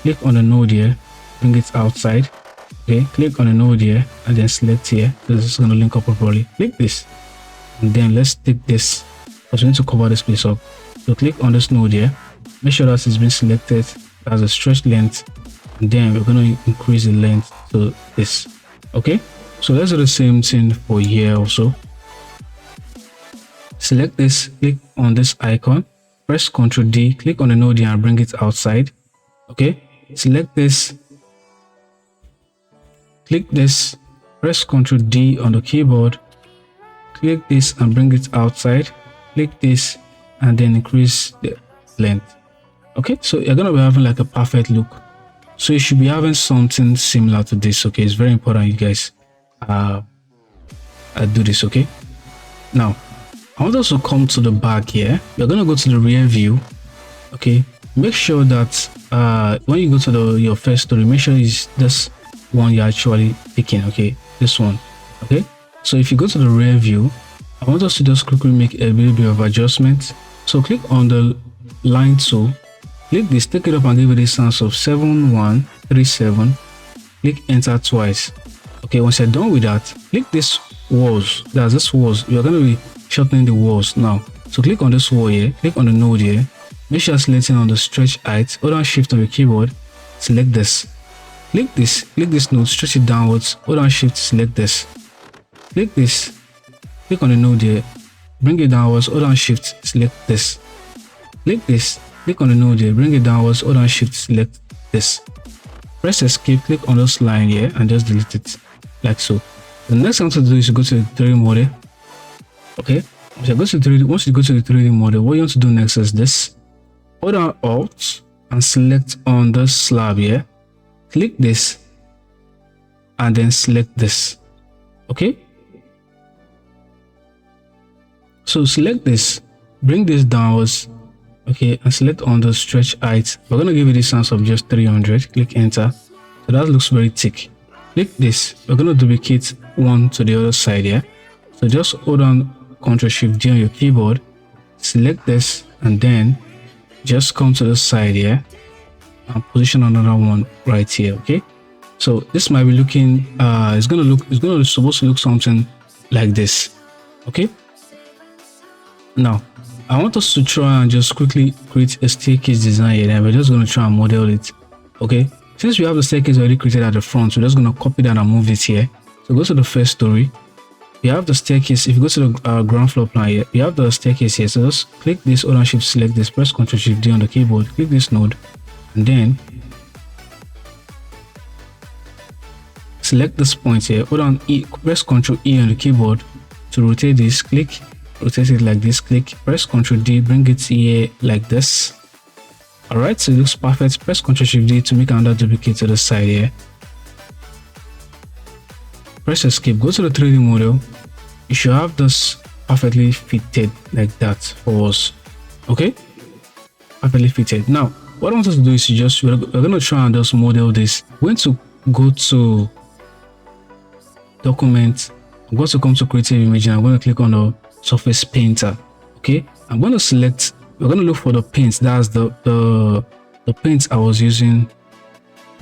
click on the node here, bring it outside. Okay, click on the node here and then select here. This is going to link up properly. Click this, and then let's take this because we need to cover this place up. So click on this node here, make sure that it's been selected as a stretch length, and then we're going to increase the length to this. Okay, so let's do the same thing for here also. Select this, click on this icon, press Ctrl D, click on the node here and bring it outside. Okay, select this, click this, press Ctrl D on the keyboard, click this and bring it outside. Click this and then increase the length. Okay, so you're gonna be having like a perfect look. So you should be having something similar to this. Okay, it's very important you guys do this. Okay, now I want us to come to the back here. You're gonna go to the rear view. Okay, make sure that when you go to your first story, make sure it's this one you're actually picking. Okay, this one. Okay, so if you go to the rear view, I want us to just quickly make a little bit of adjustment. So click on the line tool, click this, take it up and give it a sense of 7137. Click enter twice. Okay, once you're done with that, click this walls. That's this walls. You're going to be shortening the walls now. So click on this wall here, click on the node here, make sure selecting on the stretch height, hold on shift on your keyboard, select this. Click this node, stretch it downwards, hold on shift, select this. Click this, click on the node here, bring it downwards, hold on shift, select this. Click this, click on the node here, bring it downwards, hold on shift, select this. Press escape, click on this line here and just delete it like so. The next thing to do is to go to the 3D model. Okay, once you go to the 3D model, what you want to do next is this. Hold on Alt and select on the slab here. Click this and then select this. Okay, so select this, bring this downwards, okay, and select on the stretch height. We're going to give it a distance of just 300. Click enter. So that looks very thick. Click this, we're going to duplicate one to the other side here. So just hold on Ctrl Shift D on your keyboard, select this, and then just come to the side here and position another one right here. Okay, so this might be looking it's supposed to look something like this. Okay, now I want us to try and just quickly create a staircase design here, and we're just going to try and model it. Okay, since we have the staircase already created at the front, we're just going to copy that and move it here. So go to the first story. You have the staircase. If you go to the ground floor plan here, you have the staircase here. So just click this, hold on shift, select this, press Ctrl Shift D on the keyboard, click this node, and then select this point here, hold on E, press Ctrl E on the keyboard to rotate this, click, rotate it like this, click, press Ctrl D, bring it here like this. Alright, so it looks perfect. Press Ctrl Shift D to make another duplicate to the side here. Press escape, go to the 3D model. You should have this perfectly fitted like that for us. Okay, perfectly fitted. Now what I want us to do is we're going to try and just model this. We're going to go to document, I'm going to come to creative image, and I'm going to click on the surface painter. Okay, I'm going to select, we're going to look for the paint. That's the paint I was using.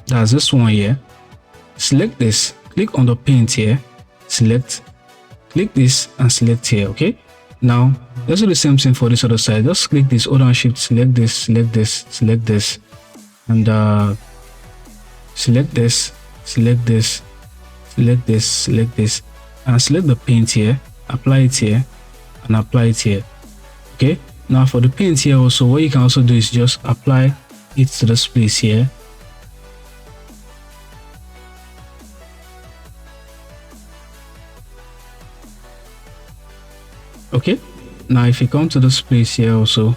That's this one here. Select this, click on the paint here, select, click this and select here. Okay, now let's do the same thing for this other side. Just click this, hold on shift, select this, select this, select this, and select this, select this, select this, select this, and select the paint here, apply it here, and apply it here. Okay, now for the paint here also, what you can also do is just apply it to this place here. Okay, now if you come to this place here also,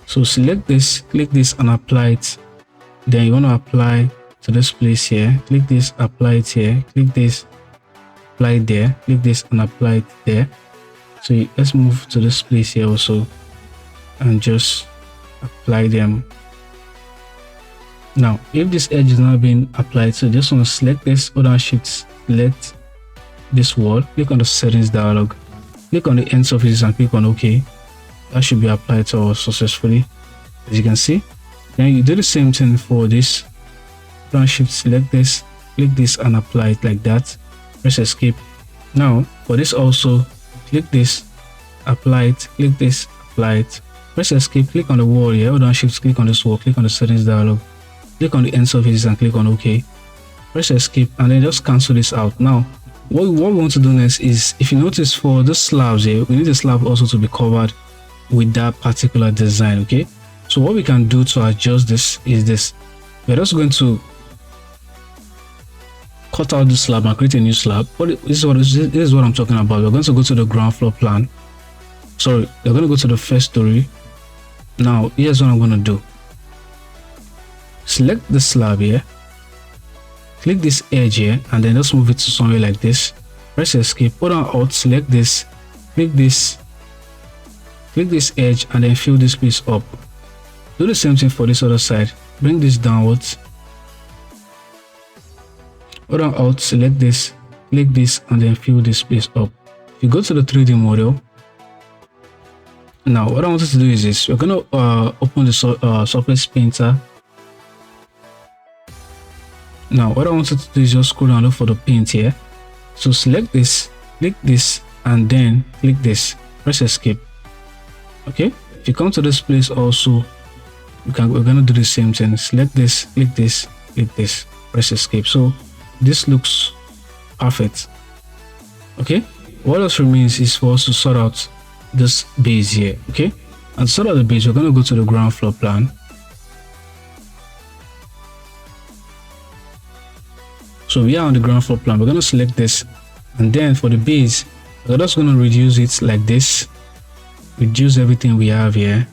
so select this, click this and apply it. Then you want to apply to this place here, click this, apply it here, click this, apply it there, click this and apply it there. So let's move to this place here also and just apply them. Now if this edge is not being applied, so just want to select this, hold down shift, select this wall, click on the settings dialog, click on the end surfaces and click on OK. That should be applied to us successfully, as you can see. Then you do the same thing for this, hold down shift, select this, click this and apply it like that, press escape. Now for this also, click this, apply it, click this, apply it, press escape, click on the wall here, hold down shift, click on this wall, click on the settings dialog, click on the end surfaces and click on OK, press escape and then just cancel this out. Now what we want to do next is, if you notice for the slabs here, we need the slab also to be covered with that particular design. Okay, so what we can do to adjust this is this: we're just going to cut out the slab and create a new slab. This is what I'm talking about. We're going to go to the ground floor plan. Sorry, we're going to go to the first story. Now here's what I'm going to do: select the slab here, click this edge here and then just move it to somewhere like this, press escape, hold on alt, select this, click this edge and then fill this place up. Do the same thing for this other side, bring this downwards, hold on alt, select this, click this and then fill this place up. If you go to the 3D model, now what I want you to do is this: we're going to open the surface painter. Now what I want you to do is just scroll down, look for the paint here. So select this, click this and then click this, press escape. Okay, if you come to this place also, we're going to do the same thing: select this, click this, press escape. So this looks perfect. Okay, what else remains is for us to sort out this base here. Okay, and to sort out the base, we're going to go to the ground floor plan. So we are on the ground floor plan. We're going to select this and then for the base, we're just going to reduce it like this, reduce everything we have here.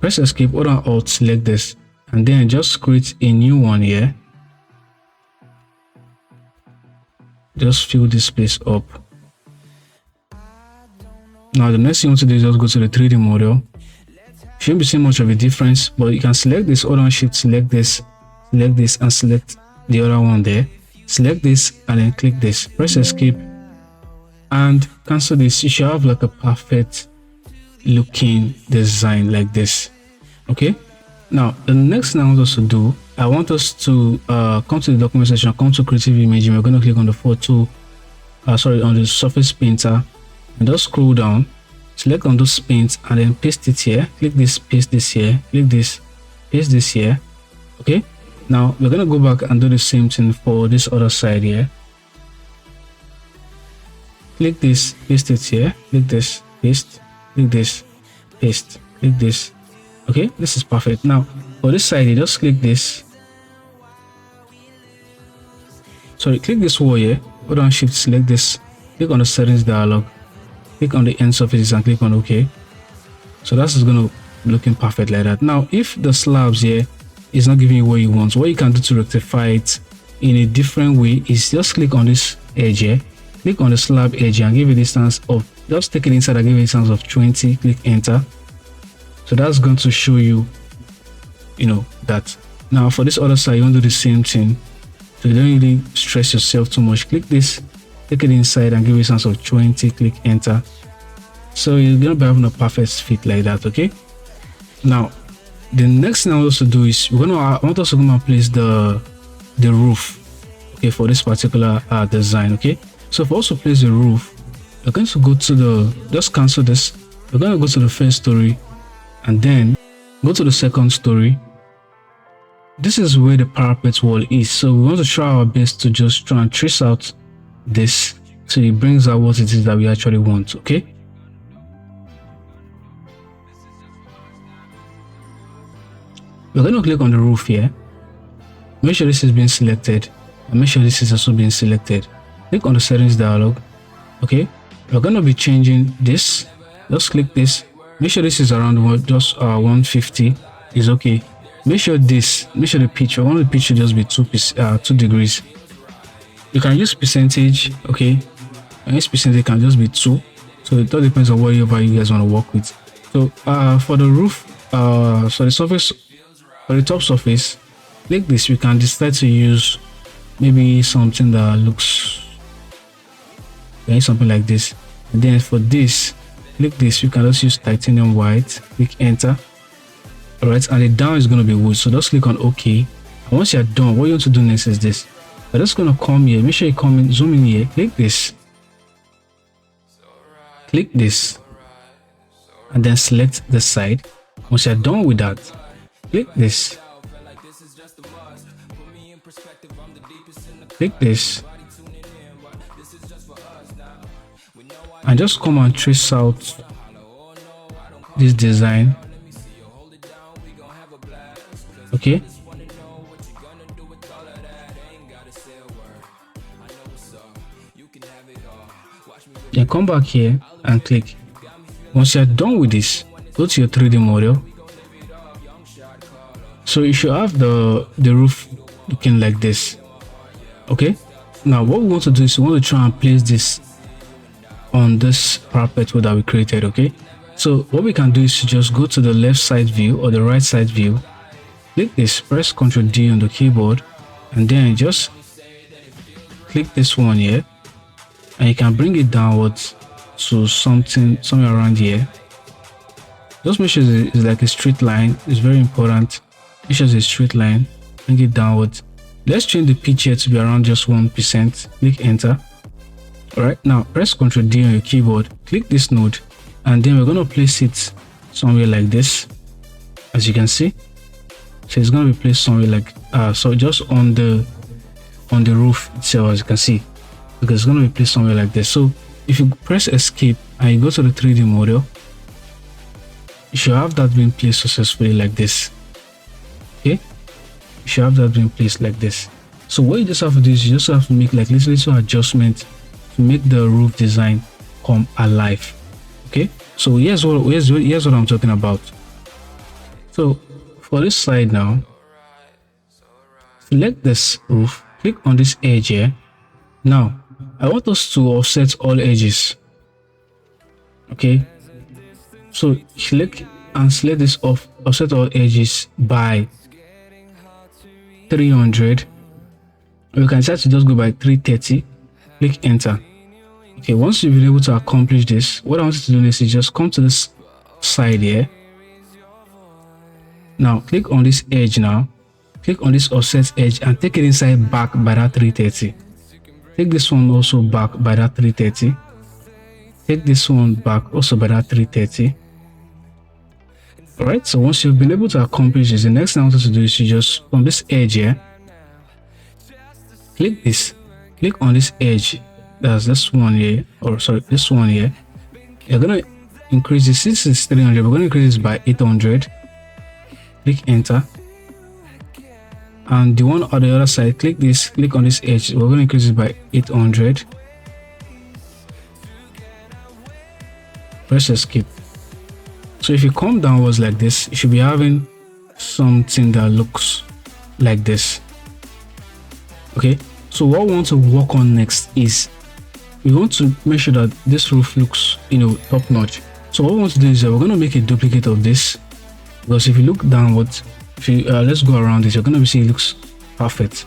Press escape, hold on alt, select this and then just create a new one here. Just fill this place up. Now the next thing you want to do is just go to the 3D model. Shouldn't be seeing much of a difference, but you can select this, hold on shift, select this and select the other one there. Select this and then click this, press escape and cancel this. You should have like a perfect looking design like this. Okay, now the next thing I want us to do, I want us to come to the document section, come to creative imaging. We're going to click on the photo, on the surface painter and just scroll down, select on those paints and then paste it here, click this, paste this here, click this, paste this here. Okay, now we're going to go back and do the same thing for this other side here. Click this, paste it here, click this, paste, click this, paste, click this. Okay, this is perfect. Now for this side, you just click this, click this wall here, hold on shift, select this, click on the settings dialog, click on the end surfaces and click on OK. So that's going to be looking perfect like that. Now if the slabs here is not giving you what you want, what you can do to rectify it in a different way is just click on this edge here, click on the slab edge and give a distance of, just take it inside and give a distance of 20, click enter. So that's going to show you, that. Now for this other side, you want to do the same thing, so you don't really stress yourself too much. Click this, take it inside and give it a distance of 20, click enter. So you're going to be having a perfect fit like that. Okay, now the next thing I want us to do is I want us to come and place the roof, okay, for this particular design. Okay, so for us to place the roof, we're going to go to just cancel this, we're going to go to the first story and then go to the second story this is where the parapet wall is. So we want to try our best to just try and trace out this so it brings out what it is that we actually want. Okay, we're going to click on the roof here. Make sure this is being selected and make sure this is also being selected. Click on the settings dialog. Okay, we're going to be changing this. Just click this. Make sure this is around 150 is okay. Make sure the pitch, I want the pitch to just be 2 degrees. You can use percentage. Okay, and use percentage can just be 2. So it all depends on whatever you guys want to work with. So for the roof, so the surface, for the top surface, click this. We can decide to use maybe something that looks something like this. And then for this, click this. You can just use titanium white. Click enter. All right, and the down is going to be wood. So just click on OK. And once you're done, what you want to do next is this. We're just going to come here. Make sure you come in, zoom in here. Click this. Click this. And then select the side. Once you're done with that, click this. Click this. And just come and trace out this design. Okay, then come back here and click. Once you're done with this, go to your 3D model. So you should have the roof looking like this. Okay, now what we want to do is we want to try and place this on this parapet that we created. Okay, so what we can do is to just go to the left side view or the right side view. Click this, press Ctrl D on the keyboard, and then just click this one here, and you can bring it downwards to somewhere around here. Just make sure it's like a straight line. It's very important. Make sure it's a straight line. Bring it downwards. Let's change the pitch here to be around just 1%. Click enter. All right, now press Ctrl D on your keyboard. Click this node, and then we're going to place it somewhere like this, as you can see. So it's going to be placed somewhere like so just on the roof itself, as you can see, because it's going to be placed somewhere like this. So if you press escape and you go to the 3D model, you should have that being placed successfully like this. Okay, you should have that being placed like this. So what you just have to do is you just have to make like little adjustment to make the roof design come alive. Okay, so here's what I'm talking about. So for this side now, select this roof, click on this edge here. Now I want us to offset all edges. Okay, so click and select this offset all edges by 300. We can decide to just go by 330. Click enter. Okay, once you've been able to accomplish this, what I want you to do next is just come to this side here. Now click on this edge now. Click on this offset edge and take it inside back by that 330. Take this one also back by that 330. Take this one back also by that 330. Alright, so once you've been able to accomplish this, the next thing I want you to do is you just on this edge here. Click this. Click on this edge. That's this one here, or sorry, this one here. You're gonna increase this. This is 300. We're gonna increase this by 800. Click enter. And the one on the other side, click this. Click on this edge. We're gonna increase it by 800. Press escape. So if you come downwards like this, you should be having something that looks like this. Okay, so what we want to work on next is we want to make sure that this roof looks, top notch. So what we want to do is we're going to make a duplicate of this, because if you look downwards, if you let's go around it, you're going to see it looks perfect.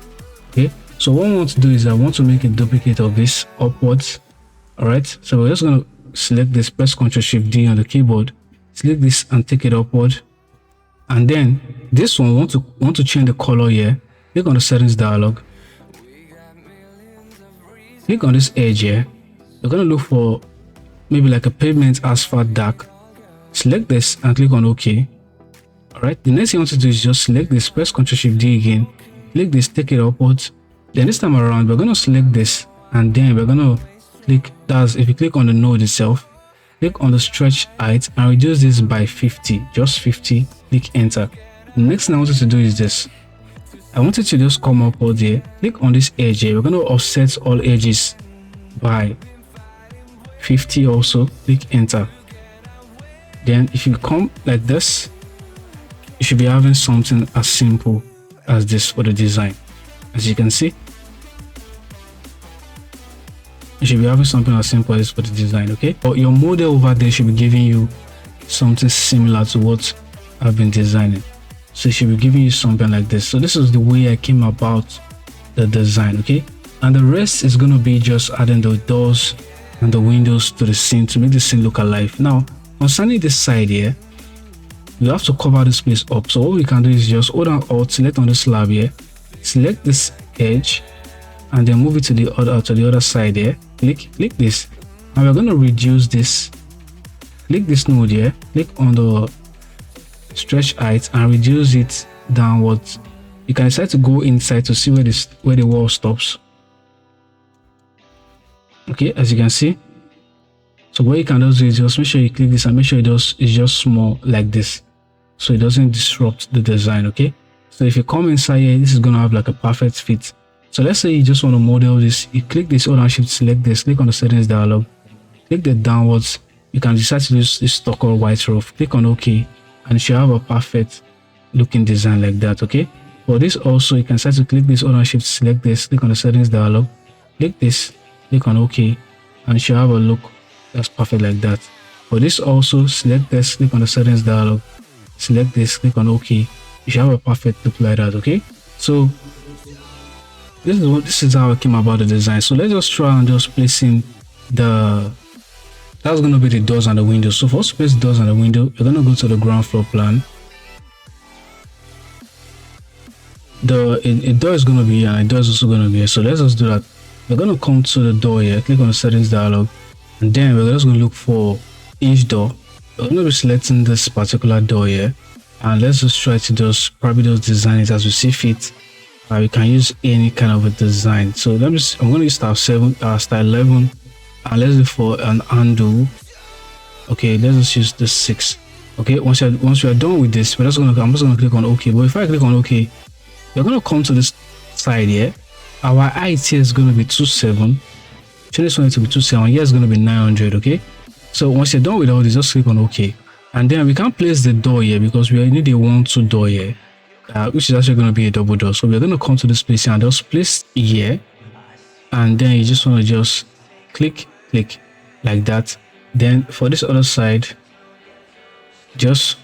Okay, so what we want to do is I want to make a duplicate of this upwards. All right, so we're just going to select this, press Ctrl Shift D on the keyboard, select this and take it upward. And then this one want to change the color here. Click on the settings dialog. Click on this edge here. You're going to look for maybe like a pavement asphalt dark. Select this and click on OK. All right, the next thing you want to do is just select this, press Ctrl Shift D again, click this, take it upwards. Then this time around, we're going to select this, and then we're going to click, that's if you click on the node itself, click on the stretch height and reduce this by 50, just 50, click enter. The next thing I want you to do is this. I want you to just come up here, click on this edge here. We're going to offset all edges by 50 also, click enter. Then if you come like this, you should be having something as simple as this for the design. As you can see, you should be having something as simple as this for the design, okay? But your model over there should be giving you something similar to what I've been designing. So it should be giving you something like this. So this is the way I came about the design, okay? And the rest is going to be just adding the doors and the windows to the scene to make the scene look alive. Now, concerning this side here, you have to cover this place up. So what we can do is just hold on Alt, select on the slab here, select this edge, and then move it to the other side here. Click this, and we're going to reduce this. Click this node here, click on the stretch height and reduce it downwards. You can decide to go inside to see where the wall stops. Okay, as you can see. So what you can do is just make sure you click this and make sure it's just small like this, so it doesn't disrupt the design. Okay, so if you come inside here, this is going to have like a perfect fit. So let's say you just want to model this, you click this, hold on Shift, select this, click on the settings dialog, click the downwards. You can decide to use this stock or white roof, click on OK, and you should have a perfect looking design like that. Okay, for this also, you can decide to click this, hold on Shift, select this, click on the settings dialog, click this, click on OK, and you should have a look that's perfect like that. For this also, select this, click on the settings dialog, select this, click on OK, you should have a perfect look like that. Okay, so this is how I came about the design. So let's just try and just placing that's going to be the doors and the windows. So for us to place the doors and the window, you're going to go to the ground floor plan. A door is going to be here and a door is also going to be here. So let's just do that. We're going to come to the door here, click on the settings dialog, and then we're just going to look for each door. We're going to be selecting this particular door here, and let's just try to just probably just design it as we see fit. We can use any kind of a design. So I'm going to use style 11, and let's look for an handle. Okay, let's just use the 6. Okay, once we are done with this, I'm just going to click on OK. But if I click on OK, you're going to come to this side here. Our height here is going to be 27. Change this one to be 27. Here is going to be 900. Okay, so once you're done with all this, just click on OK, and then we can place the door here because we need a 1-2 door here. Which is actually going to be a double door. So we're going to come to this place here and just place here, and then you just want to just click like that. Then for this other side, just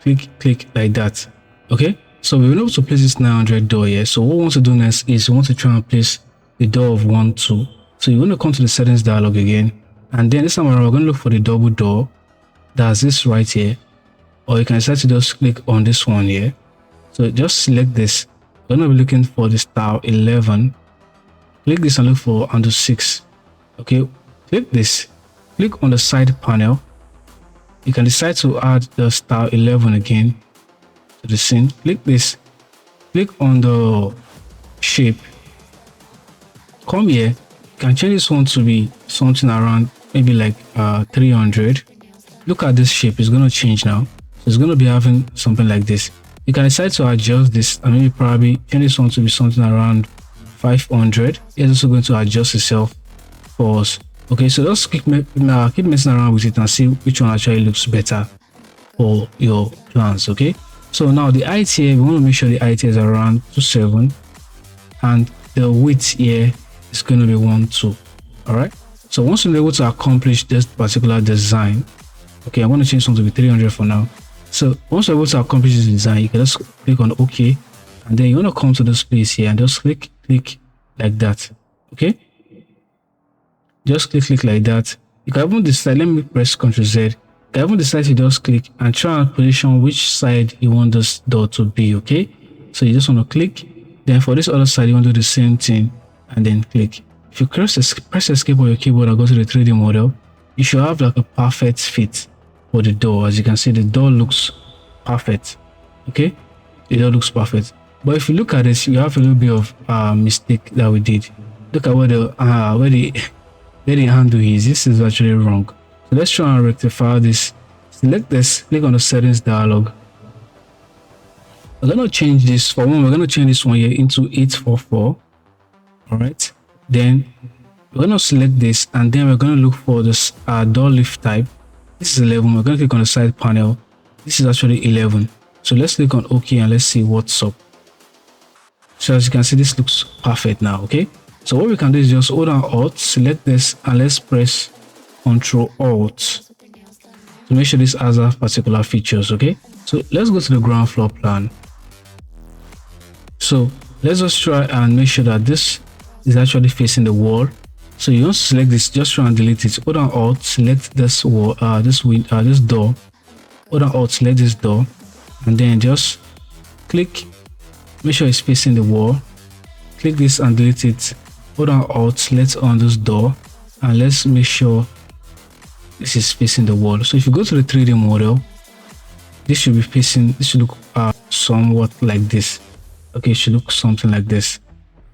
click like that. Okay, so we're able to place this 900 door here. So what we want to do next is we want to try and place the door of 1-2. So you're going to come to the settings dialog again, and then this time around we're going to look for the double door. That's this right here. Or you can decide to just click on this one here. So just select this. We're going to be looking for the style 11. Click this and look for handle 6. Okay, click this. Click on the side panel. You can decide to add the style 11 again to the scene. Click this. Click on the shape. Come here. You can change this one to be something around maybe like 300. Look at this shape. It's going to change now. It's going to be having something like this. You can decide to adjust this and maybe probably change this one to be something around 500. It's also going to adjust itself for us. Okay, so just keep messing around with it and see which one actually looks better for your plans. Okay, so now the height here, we want to make sure the height is around 27, and the width here is going to be 1-2. All right, so once we're able to accomplish this particular design, okay, I'm going to change something to be 300 for now. So once you're able to accomplish this design, you can just click on OK, and then you're going to come to this place here and just click like that. Okay, just click like that. You can even decide, let me press Ctrl Z. You can even decide to just click and try and position which side you want this door to be. Okay, so you just want to click, then for this other side you want to do the same thing and then click. If you press escape on your keyboard and go to the 3D model, you should have like a perfect fit for the door. As you can see, the door looks perfect. Okay, it all looks perfect. But if you look at this, you have a little bit of mistake that we did. Look at where the handle is. This is actually wrong. So let's try and rectify this. Select this, click on the settings dialog. We're going to change this. For one, we're going to change this one here into 844. All right, then we're going to select this, and then we're going to look for this door lift type. This is 11. We're going to click on the side panel. This is actually 11. So let's click on OK and let's see what's up. So as you can see, this looks perfect now. Okay, so what we can do is just hold on Alt, select this, and let's press Ctrl Alt to make sure this has a particular features. Okay, so let's go to the ground floor plan. So let's just try and make sure that this is actually facing the wall. So you want to select this, just try and delete it. Hold on Alt, select this wall, this door. Hold on Alt, select this door, and then just click. Make sure it's facing the wall. Click this and delete it. Hold on Alt, select on this door, and let's make sure this is facing the wall. So if you go to the 3D model, this should be facing. This should look somewhat like this. Okay, it should look something like this.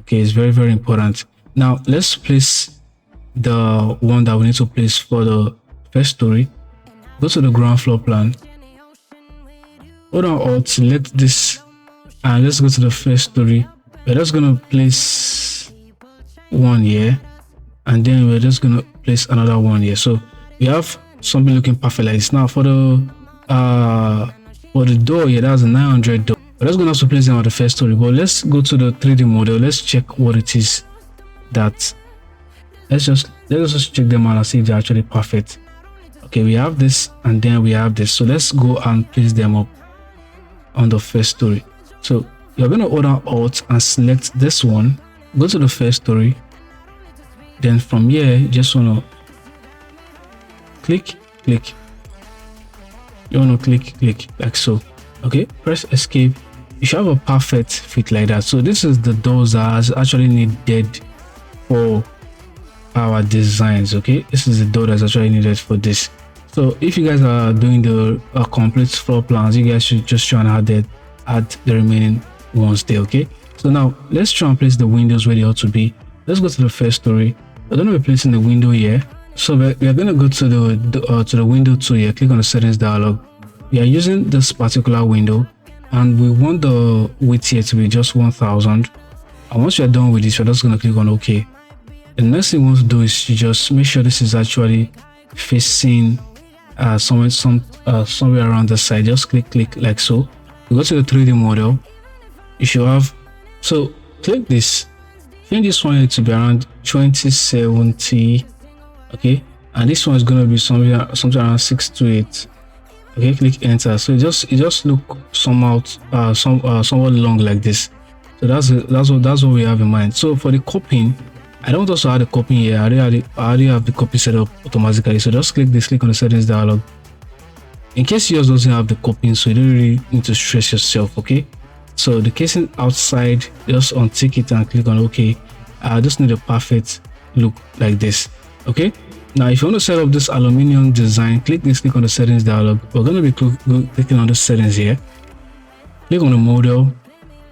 Okay, it's very, very important. Now let's place the one that we need to place for the first story. Go to the ground floor plan. Hold on Alt, select this, and let's go to the first story. We're just gonna place one here, and then we're just gonna place another one here. So we have something looking perfect like this. Now for the door here, that's a 900 door. We're just gonna have to place them on the first story. But let's go to the 3D model. Let's check what it is that. Let's just check them out and see if they're actually perfect. Okay, we have this, and then we have this. So let's go and place them up on the first story. So you're going to hold on Alt and select this one. Go to the first story. Then from here, you just want to click. You want to click like so. Okay, press escape. You should have a perfect fit like that. So this is the doors that are actually needed for our designs. Okay, this is the door that's actually needed for this. So if you guys are doing the complete floor plans, you guys should just try and add the remaining ones there. Okay, so now let's try and place the windows where they ought to be. Let's go to the first story. We're going to be placing the window here. So we're going to go to the window tool here. Click on the settings dialog. We are using this particular window, and we want the width here to be just 1000. And once you're done with this, you're just going to click on OK. The next thing you want to do is you just make sure this is actually facing somewhere around the side. Just click like so. You go to the 3D model. You should have, so click this. Change this one to be around 2070. Okay, and this one is going to be something around 628. Okay, click enter. So it just look somewhat long like this. So that's what we have in mind. So for the copying, I don't also add the copying here. I already have the copy set up automatically. So just click on the settings dialog. In case yours doesn't have the copying, so you don't really need to stress yourself. Okay, so the casing outside, just untick it and click on OK. I just need a perfect look like this. Okay, now if you want to set up this aluminium design, click on the settings dialog. We're going to be clicking on the settings here. Click on the model,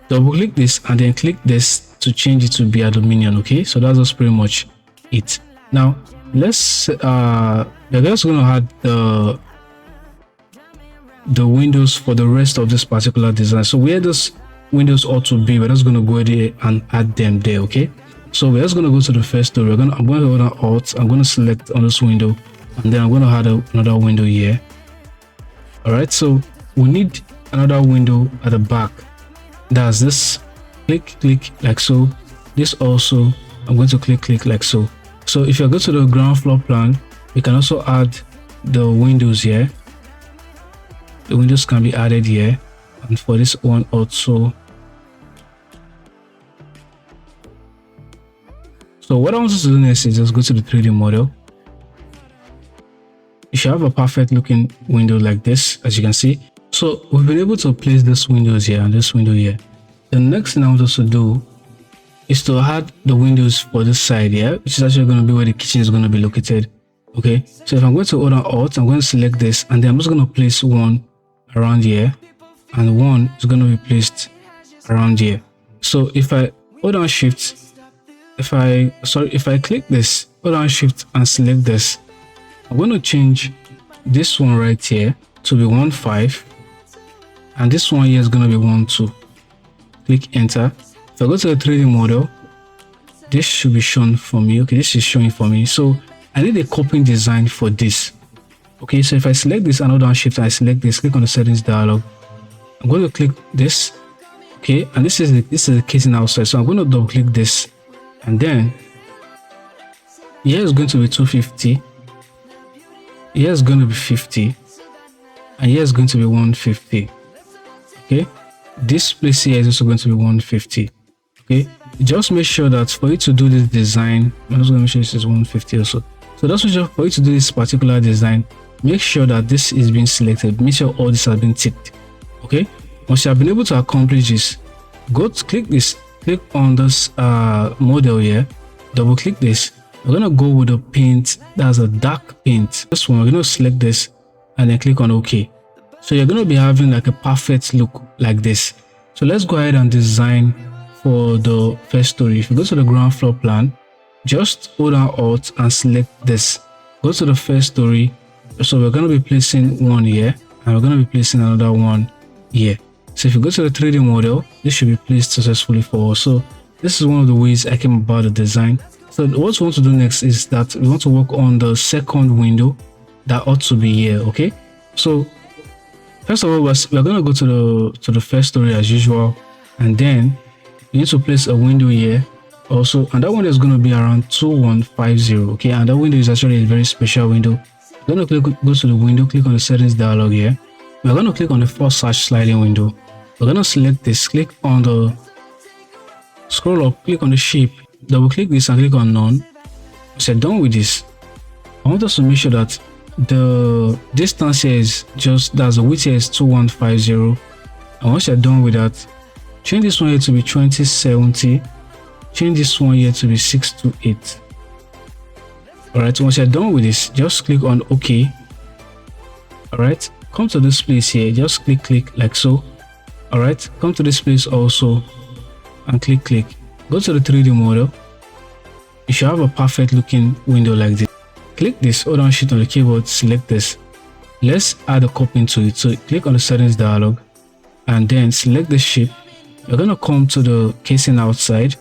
double click this, and then click this to change it to be aluminium. Okay, so that's just pretty much it. Now let's we're just going to add the windows for the rest of this particular design. So where those windows ought to be, we're just going to go there and add them there. Okay, so we're just going to go to the first story. I'm going to hold on Alt. I'm going to select on this window, and then I'm going to add another window here. All right, so we need another window at the back. That's this. Click like so. This also, I'm going to click like so. So if you go to the ground floor plan, we can also add the windows here. The windows can be added here, and for this one also. So what I want us to do next is just go to the 3D model. You should have a perfect looking window like this, as you can see. So we've been able to place this windows here and this window here. The next thing I want us to do is to add the windows for this side here, which is actually going to be where the kitchen is going to be located. Okay, so if I'm going to hold on Alt, I'm going to select this, and then I'm just going to place one around here. and one is going to be placed around here. So if I hold on shift, if I click this, hold on shift and select this, I'm going to change this one right here to be 1.5, and this one here is going to be 1.2. Click enter. If I go to the 3D model, this should be shown for me. Okay, this is showing for me. So I need a copying design for this. Okay, so if I select this and hold down shift and I select this, click on the settings dialog, I'm going to click this. Okay, and this is the casing outside. So I'm going to double click this, and then here is going to be 250. Here is going to be 50, and here is going to be 150. Okay, this place here is also going to be 150. Okay, just make sure that for you to do this design, I'm just going to make sure this is 150 also. So that's what for you to do this particular design, make sure that this is being selected. Make sure all this has been ticked. Okay, once you have been able to accomplish this, go to click this, click on this model here, double click this. We're gonna go with a paint that's a dark paint. This one, we're gonna select this and then click on OK. So you're gonna be having like a perfect look like this. So let's go ahead and design for the first story. If you go to the ground floor plan, just hold down Alt and select this. Go to the first story. So we're gonna be placing one here, and we're gonna be placing another one here. So if you go to the 3D model, this should be placed successfully for us. So this is one of the ways I came about the design. So what we want to do next is that we want to work on the second window that ought to be here. Okay, so first of all, we're going to go to the first story as usual, and then you need to place a window here also, and that one is going to be around 2150. Okay, and that window is actually a very special window. We're going to go to the window, click on the settings dialog here. We're going to click on the first search sliding window. We're going to select this, click on the scroll up, click on the shape, double click this and click on none. So done with this, I want us to make sure that the distance here is just, that's the width here is 2150. And once you're done with that, change this one here to be 2070, change this one here to be 628. Alright, once you're done with this, just click on OK. Alright, come to this place here, just click like so. Alright, come to this place also and click. Go to the 3D model. You should have a perfect looking window like this. Click this, hold down shift on the keyboard, select this. Let's add a copying to it. So click on the settings dialog and then select the shape. You're gonna come to the casing outside,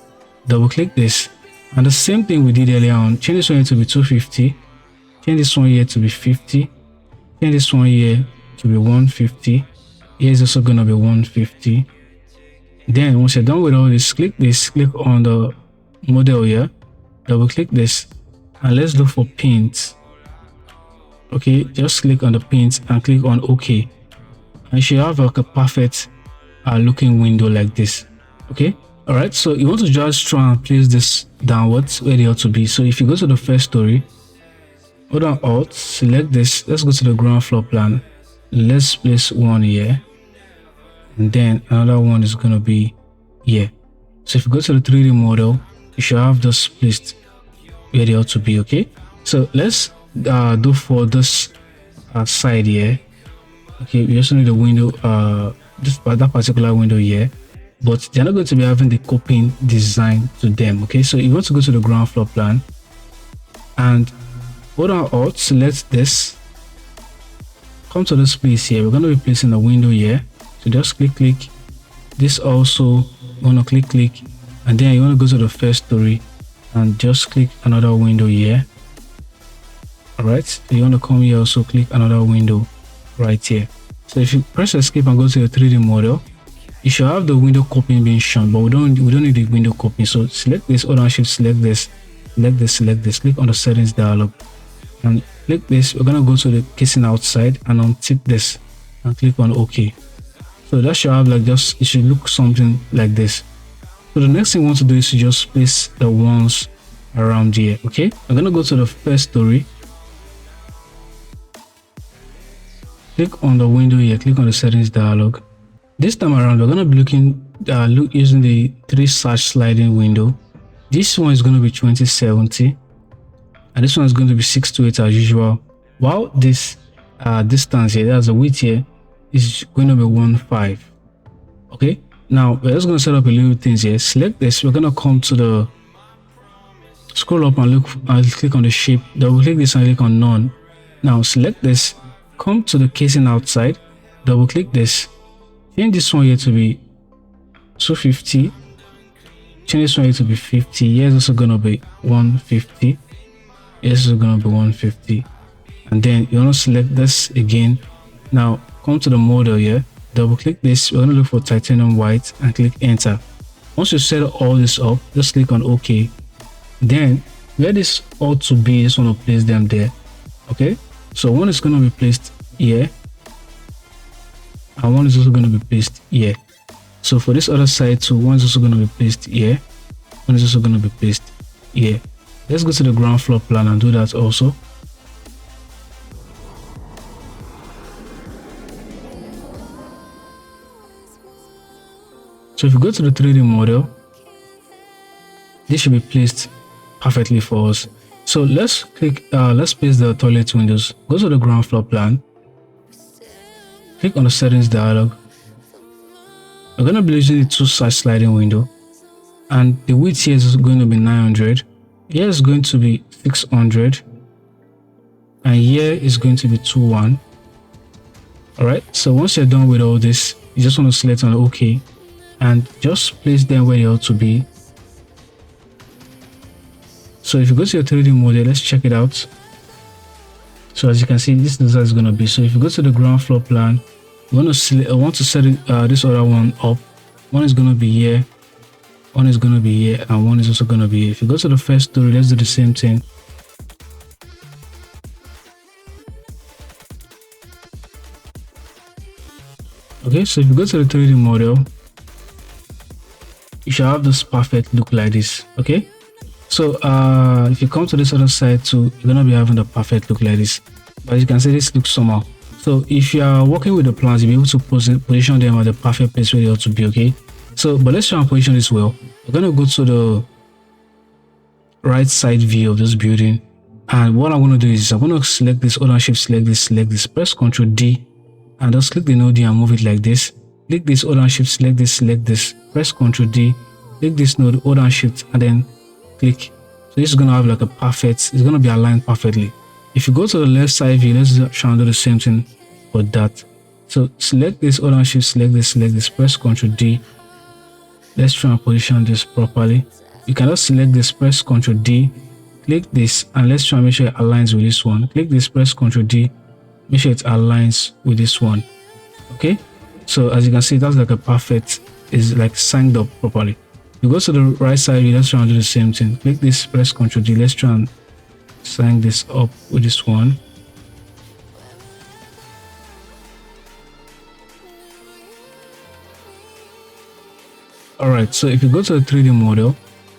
double click this, and the same thing we did earlier on. Change this one here to be 250, change this one here to be 50, change this one here to be 150. Here is also gonna be 150. Then once you're done with all this, click on the model here, double click this, and let's look for paint. Okay, just click on the paint and click on OK, and you should have like a perfect looking window like this. Okay, all right, so you want to just try and place this downwards where they ought to be. So if you go to the first story, hold on Alt, select this, let's go to the ground floor plan, let's place one here, and then another one is going to be here. So if you go to the 3D model, you should have this placed where they ought to be. Okay, so let's do for this side here. Okay, we also need a window, that particular window here, but they're not going to be having the copying design to them. Okay, so you want to go to the ground floor plan and hold on Alt, select this, come to this place here. We're going to be placing a window here. So just click this also, going to click, and then you want to go to the first story and just click another window here. All right, so you want to come here also, click another window right here. So if you press escape and go to the 3D model, you should have the window copying being shown, but we don't need the window copying. So select this, hold on shift, select this, click on the settings dialog and click this. We're going to go to the casing outside and untick this and click on OK. So that should have like just, it should look something like this. So the next thing we want to do is to just place the ones around here. Okay, I'm gonna go to the first story, click on the window here, click on the settings dialog. This time around we're gonna be looking using the 3 search sliding window. This one is going to be 2070 and this one is going to be 628 as usual, while this distance here, that's the width here, is going to be 1.5. Okay, now we're just going to set up a little things here. Select this. We're going to come to the scroll up and look and click on the shape. Double click this and click on none. Now select this, come to the casing outside, double click this, change this one here to be 250, change this one here to be 50. Here's also gonna be 150. Here's also gonna be 150. And then you want to select this again. Now come to the model here, double click this. We're gonna look for titanium white and click enter. Once you set all this up, just click on OK. Then where this ought to be, you just want to place them there. Okay, so one is going to be placed here and one is also going to be placed here. So for this other side too, one is also going to be placed here, one is also going to be placed here. Let's go to the ground floor plan and do that also. So if you go to the 3D model, this should be placed perfectly for us. So let's click, let's place the toilet windows. Go to the ground floor plan, click on the settings dialog. We're going to be using the two-side sliding window, and the width here is going to be 900. Here is going to be 600, and here is going to be 21. All right. So once you're done with all this, you just want to select on OK, and just place them where they ought to be. So if you go to your 3D model, let's check it out. So as you can see, this is how it's going to be. So if you go to the ground floor plan, you want to select, I want to set it, this other one up. One is going to be here, one is going to be here, and one is also going to be here. If you go to the first story, let's do the same thing. Okay, so if you go to the 3D model, you should have this perfect look like this. Okay, so if you come to this other side too, you're gonna be having the perfect look like this. But you can see this looks somehow. So if you are working with the plans, you'll be able to position them at the perfect place where they ought to be. Okay, so but let's try and position this well. We're gonna go to the right side view of this building, and what I'm going to do is I'm going to select this, hold on shift, select this, press Ctrl D, and just click the node D and move it like this. Click this, hold on shift, select this, press Ctrl D, click this node, hold on shift, and then click. So this is going to have like a perfect, it's going to be aligned perfectly. If you go to the left side view, let's try and do the same thing for that. So select this, hold on shift, select this, press Ctrl D. Let's try and position this properly. You can just select this, press Ctrl D, click this, and let's try and make sure it aligns with this one. Click this, press Ctrl D, make sure it aligns with this one. Okay, so as you can see, that's like a perfect, is like signed up properly. You go to the right side, let's try and do the same thing. Click this, press Ctrl D, let's try and sign this up with this one. Alright, so if you go to the 3D model,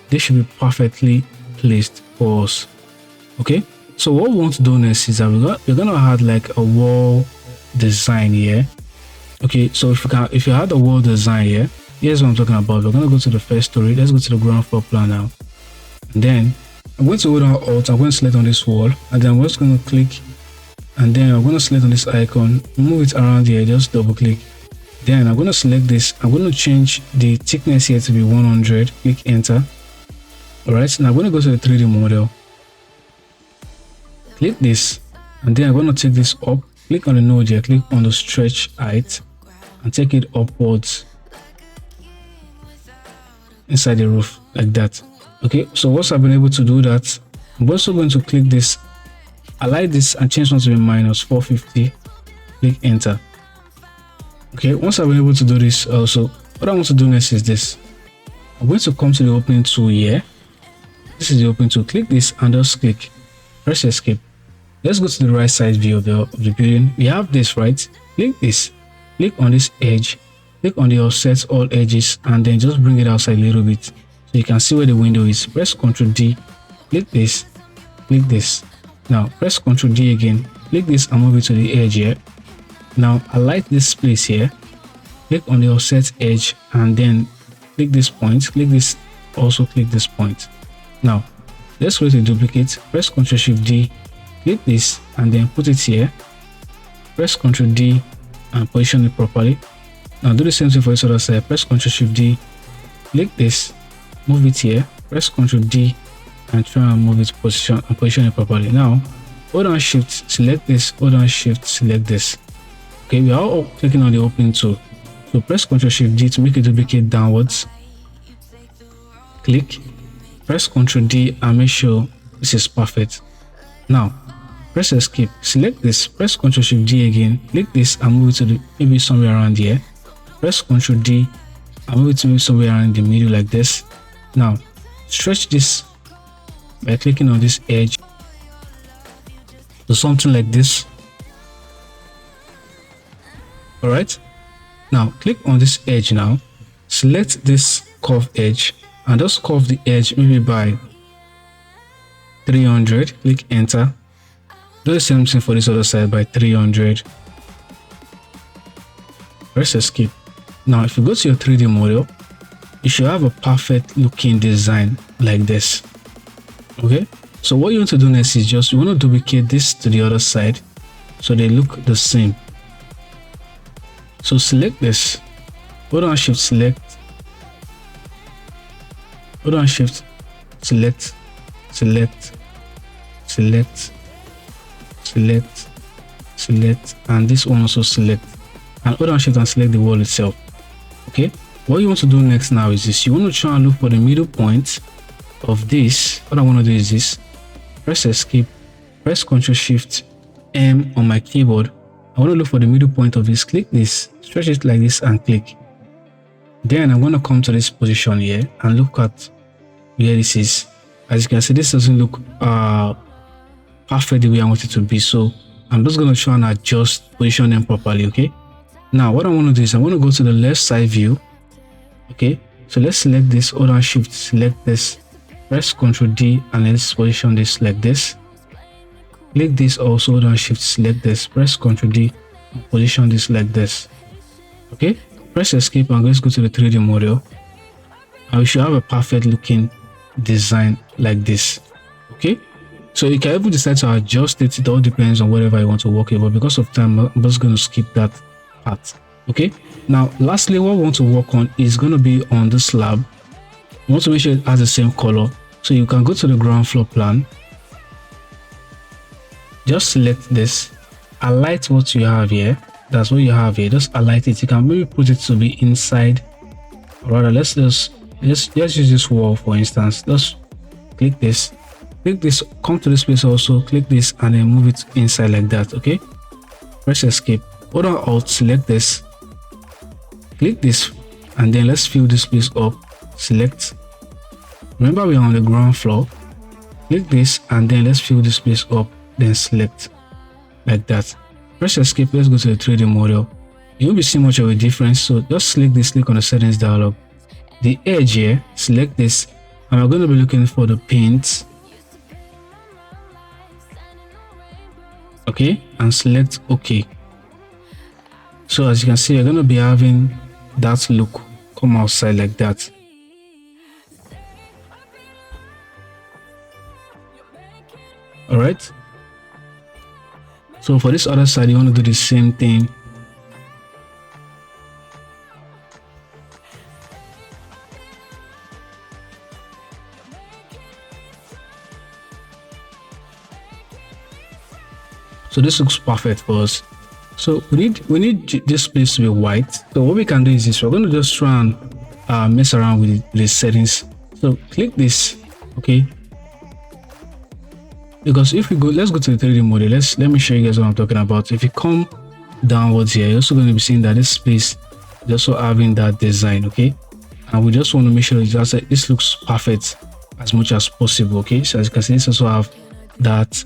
this should be perfectly placed for us. Okay, so what we want to do next is that we're gonna add like a wall design here. Okay, so if you add a wall design here, here's what I'm talking about. We're gonna go to the first story. Let's go to the ground floor plan now, and then I'm going to hold on Alt. I'm going to select on this wall, and then I'm just going to click, and then I'm going to select on this icon, move it around here, just double click. Then I'm going to select this. I'm going to change the thickness here to be 100. Click enter. All right, now I'm going to go to the 3D model. Click this, and then I'm going to take this up. Click on the node here. Click on the stretch height, and take it upwards inside the roof like that. Okay, so once I've been able to do that, I'm also going to click this, align this, and change one to be -450. Click enter. Okay, once I've been able to do this, also what I want to do next is this. I'm going to come to the opening tool here. This is the opening tool. Click this and just click, press escape. Let's go to the right side view of the building. We have this, right? Click this, click on this edge, click on the offset all edges, and then just bring it outside a little bit so you can see where the window is. Press Ctrl D, click this, click this. Now press Ctrl D again, click this and move it to the edge here. Now highlight this place here, click on the offset edge, and then click this point, click this, also click this point. Now let's create a duplicate. Press Ctrl Shift D, click this, and then put it here. Press Ctrl D, and position it properly. Now do the same thing for this other side. Press Ctrl Shift D, click this, move it here, press Ctrl D and try and move it position it properly. Now hold on Shift, select this, hold on Shift, select this. Okay, we are all clicking on the opening tool. So press Ctrl Shift D to make it duplicate downwards. Click, press Ctrl D and make sure this is perfect. Now press Escape, select this, press Ctrl Shift D again, click this and move it to maybe somewhere around here. Press Ctrl D and move it to maybe somewhere around the middle like this. Now stretch this by clicking on this edge to something like this. Alright, now click on this edge now, select this curve edge and just curve the edge maybe by 300, click enter. Do the same thing for this other side by 300. Press Escape. Now if you go to your 3D model, you should have a perfect looking design like this. Okay, so what you want to do next is just you want to duplicate this to the other side so they look the same. So select this, hold on Shift, select, hold on Shift, select, select, select, select, select, and this one also select, and hold on Shift and select the wall itself. Okay, what you want to do next now is this. You want to try and look for the middle point of this. What I want to do is this, press Escape, press Ctrl Shift M on my keyboard. I want to look for the middle point of this, click this, stretch it like this and click. Then I'm going to come to this position here and look at where this is. As you can see, this doesn't look perfect the way I want it to be, so I'm just going to try and adjust, position them properly. Okay, now what I want to do is I want to go to the left side view. Okay, so let's select this, hold on Shift, select this, press Ctrl D and let's position this like this. Click this also, hold on Shift, select this, press Ctrl D and position this like this. Okay, press Escape and let's go to the 3D model, and we should have a perfect looking design like this. Okay, so you can even decide to adjust it. It all depends on whatever you want to work with, but because of time I'm just going to skip that part. Okay, now lastly what we want to work on is going to be on the slab. We want to make sure it has the same color, so you can go to the ground floor plan, just select this, alight what you have here. That's what you have here, just alight it. You can maybe put it to be inside, or rather let's use this wall for instance. Just click this, come to this place also, click this and then move it inside like that. Okay, press Escape, hold on Alt, select this, click this and then let's fill this place up. Select, remember we are on the ground floor, click this and then let's fill this place up, then select like that. Press Escape, let's go to the 3D model. You won't be seeing much of a difference, so just select this, click on the settings dialog, the edge here, select this, and we're going to be looking for the paint. Okay, and select OK. So as you can see, you're going to be having that look come outside like that. All right, so for this other side you want to do the same thing. So this looks perfect for us. So we need this place to be white. So what we can do is this, we're going to just try and mess around with the settings. So click this. Okay, because if we go, let's go to the 3D model. Let me show you guys what I'm talking about. If you come downwards here, you're also going to be seeing that this place is also having that design. Okay, and we just want to make sure that this looks perfect as much as possible. Okay, so as you can see, this also have that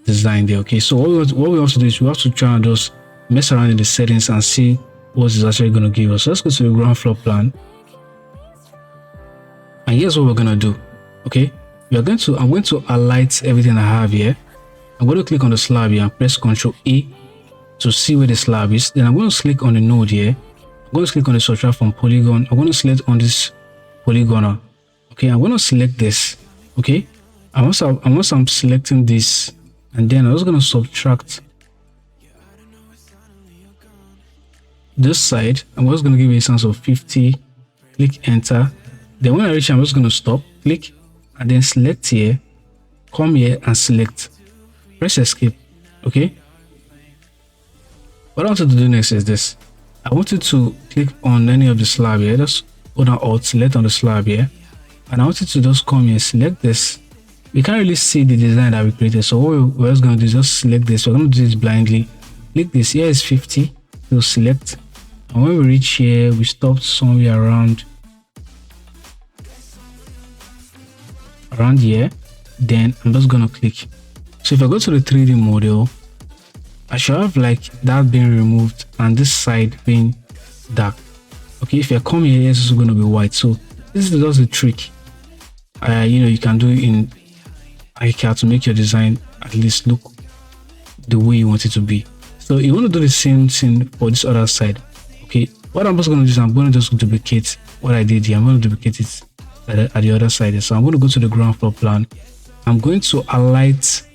design there. Okay, so what we have to do is we have to try and just mess around in the settings and see what is actually going to give us. So let's go to the ground floor plan, and here's what we're going to do. Okay, I'm going to alight everything I have here. I'm going to click on the slab here and press Ctrl A to see where the slab is. Then I'm going to click on the node here. I'm going to click on the subtract from polygon. I'm going to select on this polygonal. Okay, I'm going to select this. Okay, and once I'm selecting this, and then I'm just going to subtract this side. I'm just going to give it a sense of 50, click enter. Then when I reach, I'm just going to stop, click, and then select here, come here and select, press escape. Okay, what I want you to do next is this. I want you to click on any of the slab here, just hold on alt, select on the slab here, and I want you to just come here, select this. We can't really see the design that we created, so what we're just going to do is just select this. We're going to do this blindly. Click this, here is 50, so select, and when we reach here, we stopped somewhere around here. Then I'm just gonna click. So if I go to the 3D model, I should have like that being removed and this side being dark. Okay, if I come here, it's also going to be white. So this is just a trick you can do in Archicad to make your design at least look the way you want it to be. So you want to do the same thing for this other side. Okay, what I'm just going to do is I'm going to just duplicate what I did here. I'm going to duplicate it at the other side. So I'm going to go to the ground floor plan. I'm going to alight,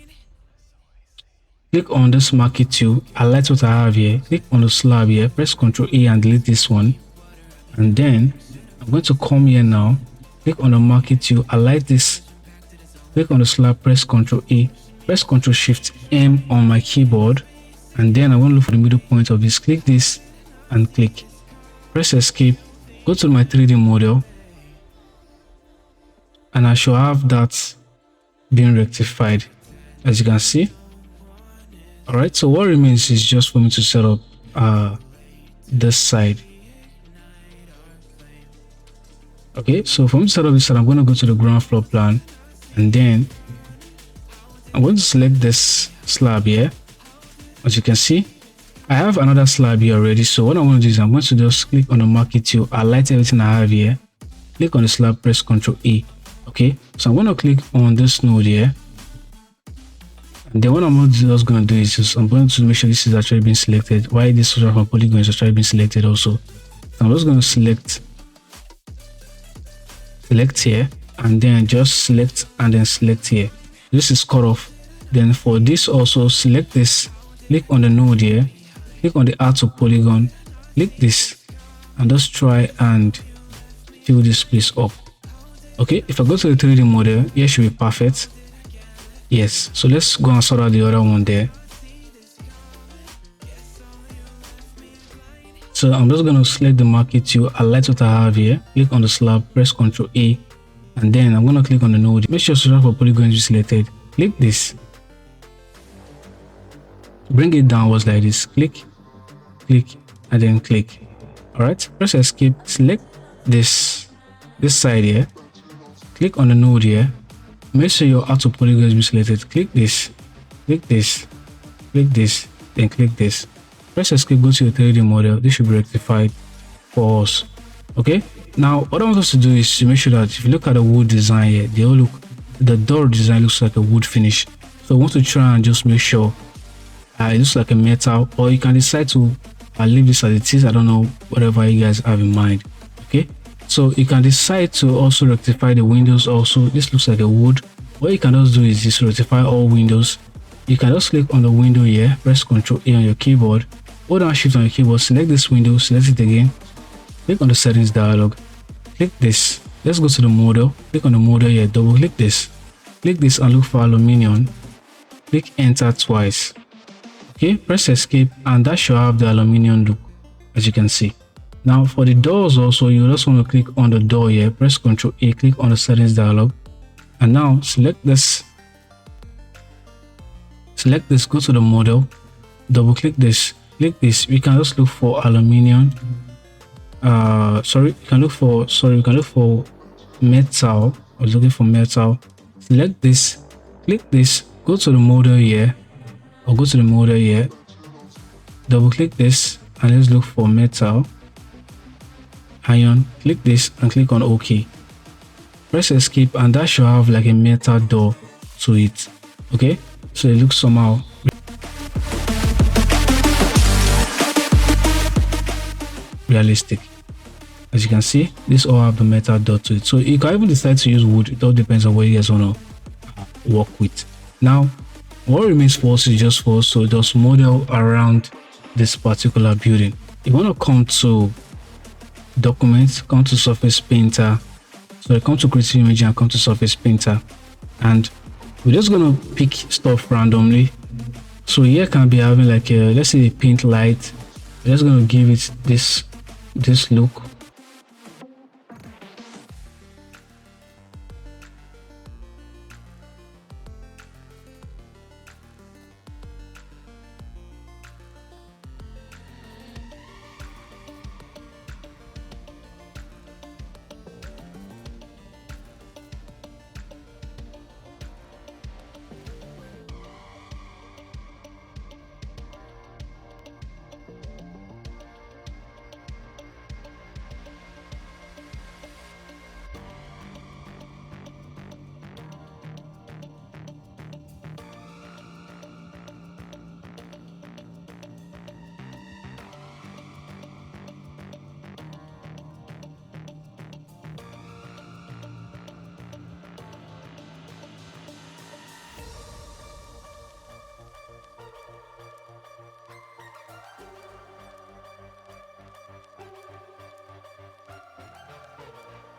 click on this marquee tool, alight what I have here, click on the slab here, press Ctrl A and delete this one. And then I'm going to come here now, click on the marquee tool, alight this, click on the slab, press Ctrl A, press Ctrl Shift M on my keyboard. And then I want to look for the middle point of this, click this and click, press escape, go to my 3D model, and I shall have that being rectified, as you can see. All right, so what remains is just for me to set up this side. Okay, so for me to set up this side, I'm going to go to the ground floor plan, and then I'm going to select this slab here. As you can see, I have another slab here already. So what I want to do is I'm going to just click on the marquee tool, highlight everything I have here, click on the slab, press Ctrl A. Okay, so I'm going to click on this node here, and then what I'm just going to do is I'm going to make sure this is actually being selected. Why this sort of polygon is actually being selected also. So I'm just going to select here, and then just select and then select here. This is cut off. Then for this also, select this, click on the node here, click on the add to polygon, click this, and just try and fill this place up. Okay, if I go to the 3D model, here should be perfect. Yes, so let's go and sort out the other one there. So I'm just going to select the marquee tool, highlight what I have here, click on the slab, press Ctrl A, and then I'm going to click on the node. Make sure sort for polygon is selected. Click this, bring it downwards like this, click, and then click. All right, press escape, select this side here, click on the node here, make sure your auto polygon is selected, click this, then click this, press escape, go to your 3D model. This should be rectified for us. Okay, now what I want us to do is to make sure that if you look at the wood design here, the door design looks like a wood finish. So I want to try and just make sure it looks like a metal, or you can decide to leave this as it is. I don't know, whatever you guys have in mind. Okay, so you can decide to also rectify the windows also. This looks like a wood. What you can just do is just rectify all windows. You can just click on the window here, press Ctrl A on your keyboard, hold down Shift on your keyboard, select this window, select it again, click on the settings dialog, click this. Let's go to the model, click on the model here, double click this and look for aluminium, click enter twice. Okay, press escape, and that should have the aluminium look, as you can see. Now for the doors also, you just want to click on the door here, press Ctrl A, click on the settings dialog, and now select this, go to the model, double click this, click this. We can just look for aluminium. You can look for metal. I was looking for metal. Select this, click this, go to the model here, or go to the model here, double click this, and let's look for metal, iron, click this and click on OK. Press escape, and that should have like a metal door to it. Okay, so it looks somehow realistic. As you can see, this all have the metal dot to it. So you can even decide to use wood. It all depends on what you guys want to work with. Now what remains for us is just for us to just model around this particular building. You want to come to document, come to surface painter. So you come to creative image and come to surface painter, and we're just gonna pick stuff randomly. So here can be having like a, let's say a paint light. We're just gonna give it this look.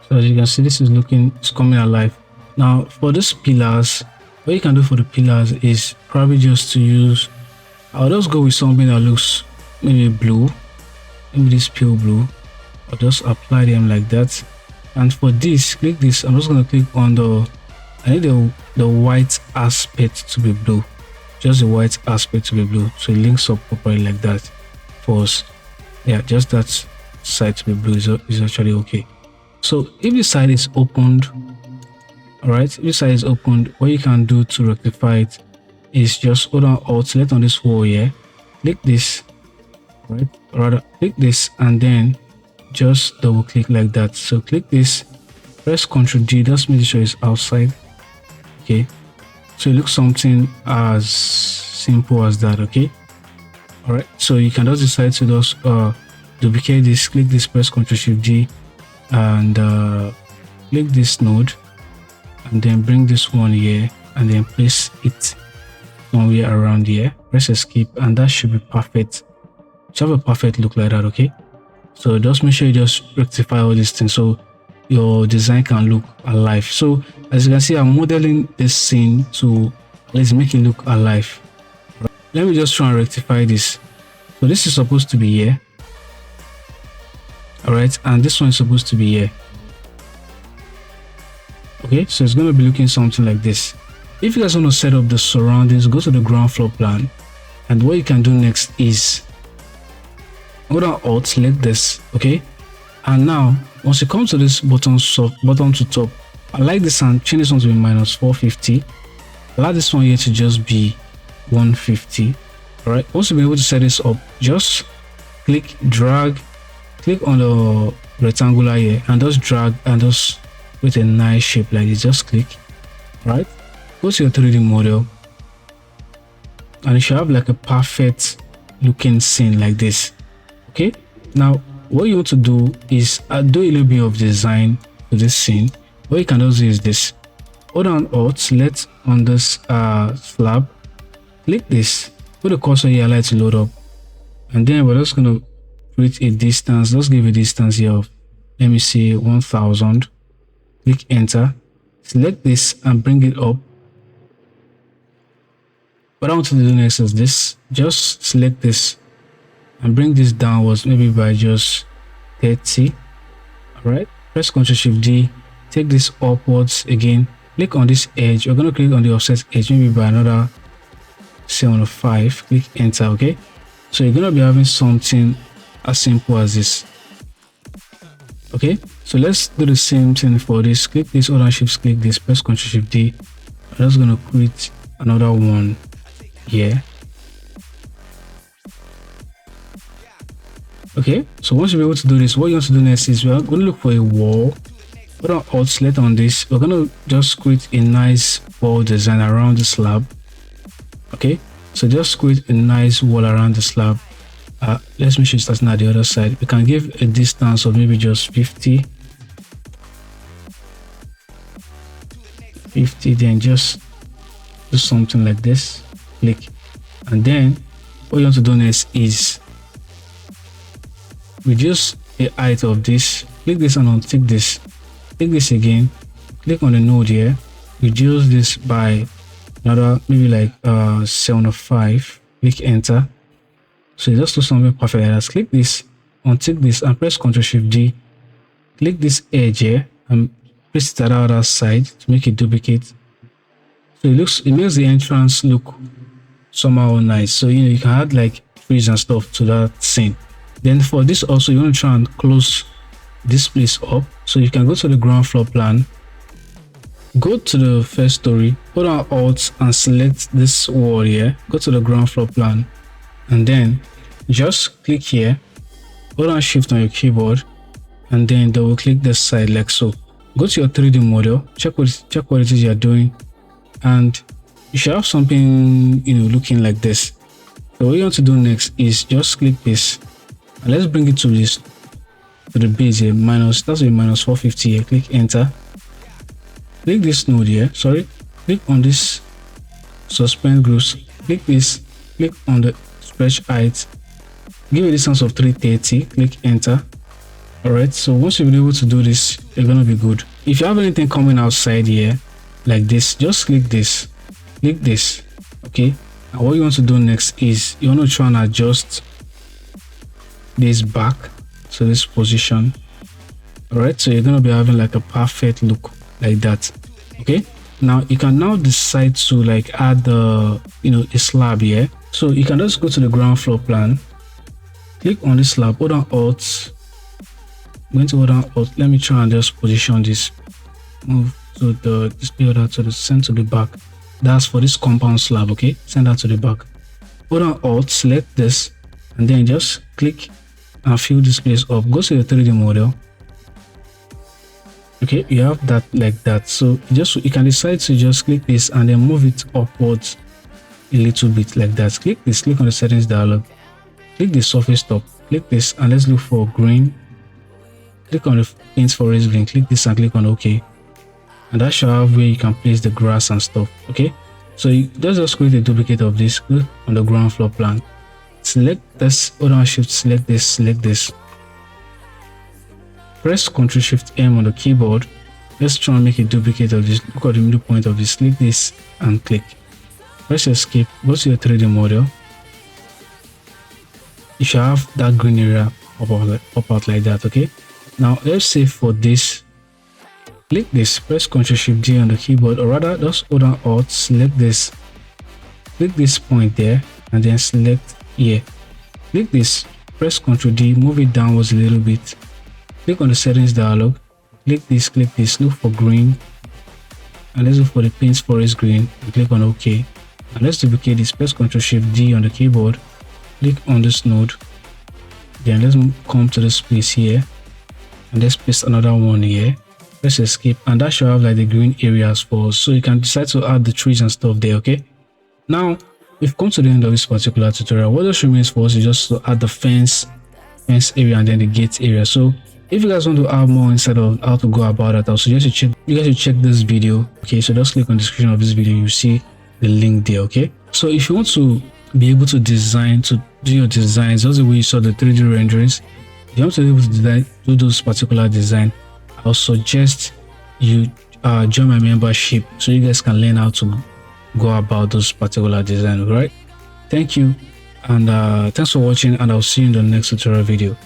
So as you can see, this is looking, it's coming alive. Now for these pillars, what you can do for the pillars is probably just to use, I'll just go with something that looks maybe blue, maybe this pale blue. I'll just apply them like that. And for this, click this, I'm just going to click on the, I need the white aspect to be blue, just the white aspect to be blue, so it links up properly like that for us. Yeah, just that side to be blue is actually okay. So if the side is opened, all right, if the side is opened, what you can do to rectify it is just hold on Alt, select on this wall here, click this, right, rather click this, and then just double click like that. So click this, press Ctrl D, just make sure it's outside. Okay, so it looks something as simple as that. Okay, all right, so you can just decide to just duplicate this, click this, press Ctrl Shift G, and click this node, and then bring this one here and then place it somewhere around here, press escape, and that should be perfect. Should have a perfect look like that. Okay, so just make sure you just rectify all these things so your design can look alive. So as you can see, I'm modeling this scene to let's make it look alive. Let me just try and rectify this. So this is supposed to be here, all right, and this one is supposed to be here. Okay, so it's going to be looking something like this. If you guys want to set up the surroundings, go to the ground floor plan, and what you can do next is go down Alt, select this. Okay, and now once you come to this bottom to top, I like this and change this one to be -450. Allow this one here to just be 150. All right, once you've been able to set this up, just click, drag, click on the rectangular here and just drag and just with a nice shape like this. Just click, right, go to your 3D model, and you should have like a perfect looking scene like this. Okay, now what you want to do is do a little bit of design to this scene. What you can do is this, hold on Alt, select on this slab, click this, put the cursor here, allow it to load up, and then we're just going to create a distance. Let's give a distance here of, let me see, 1000. Click enter, select this and bring it up. What I want to do next is this, just select this and bring this downwards, maybe by just 30. All right, press Ctrl Shift D, take this upwards again, click on this edge. We're going to click on the offset edge, maybe by another 705. Click enter. Okay, so you're going to be having something as simple as this. Okay, so let's do the same thing for this. Click this, hold on Shift, click this, press Ctrl Shift D. I'm just going to create another one here. Okay, so once you're able to do this, what you want to do next is we're going to look for a wall. Put on Alt, select on this. We're going to just create a nice wall design around the slab. Okay, so just create a nice wall around the slab. Let's make sure it's starting at the other side. We can give a distance of maybe just 50, then just do something like this, click, and then what you want to do next is reduce the height of this, click this and untick this, click this again, click on the node here, reduce this by another maybe like 705, click enter. So just do something perfect like that. Click this, untick this and press Ctrl Shift D, click this edge here and place it at the other side to make it duplicate. So it makes the entrance look somehow nice. So you can add like trees and stuff to that scene. Then for this also, you want to try and close this place up. So you can go to the ground floor plan, go to the first story, hold on Alt and select this wall here, go to the ground floor plan, and then just click here, hold on Shift on your keyboard, and then double click this side like so. Go to your 3D model, check what it is you're doing, and you should have something looking like this. So what you want to do next is just click this and let's bring it to the base here, that's a minus 450 here. Click enter, click this node here, click on this suspend groups, click this, click on the stretch height, give a distance of 330, click enter. Alright, so once you've been able to do this, you're gonna be good. If you have anything coming outside here like this, just click this, okay. And what you want to do next is you want to try and adjust this back to this position. Alright, so you're gonna be having like a perfect look like that. Okay, now you can now decide to like add a slab here. So you can just go to the ground floor plan, click on this slab, hold on Alt, let me try and just position this, move to the display order to the send to the back. That's for this compound slab. Okay, send that to the back, hold on Alt, select this, and then just click and fill this place up. Go to your 3D model. Okay, you have that like that. So you can decide to just click this and then move it upwards a little bit like that. Click this, click on the settings dialog, click the surface top, click this, and let's look for green. Click on the paint forest green, click this and click on OK, and that should have where you can place the grass and stuff. Okay, so just create a duplicate of this. Click on the ground floor plan, select this, hold on Shift, select this, press Ctrl Shift M on the keyboard. Let's try and make a duplicate of this. Look at the middle point of this, click this and click, press escape, go to your 3D model. You should have that green area pop out like that. Okay, now let's say for this, click this, press Ctrl Shift D on the keyboard, or rather just hold on Alt, select this, click this point there, and then select here, click this, press Ctrl D, move it downwards a little bit, click on the settings dialog, click this, look for green, and let's look for the paint forest green, and click on OK. And let's duplicate this, press Ctrl Shift D on the keyboard, click on this node, then let's come to this place here, and let's place another one here, press escape, and that should have like the green areas for us, so you can decide to add the trees and stuff there. Okay, now we've come to the end of this particular tutorial. What just remains for us is just to add the fence area and then the gate area. So if you guys want to have more insight of how to go about it, I'll suggest you guys check this video. Okay, so just click on the description of this video, you see the link there. Okay, so if you want to be able to do your designs just the way you saw the 3D renderings, if you want to be able to do those particular design, I'll suggest you join my membership so you guys can learn how to go about those particular designs. Right, thank you, and thanks for watching, and I'll see you in the next tutorial video.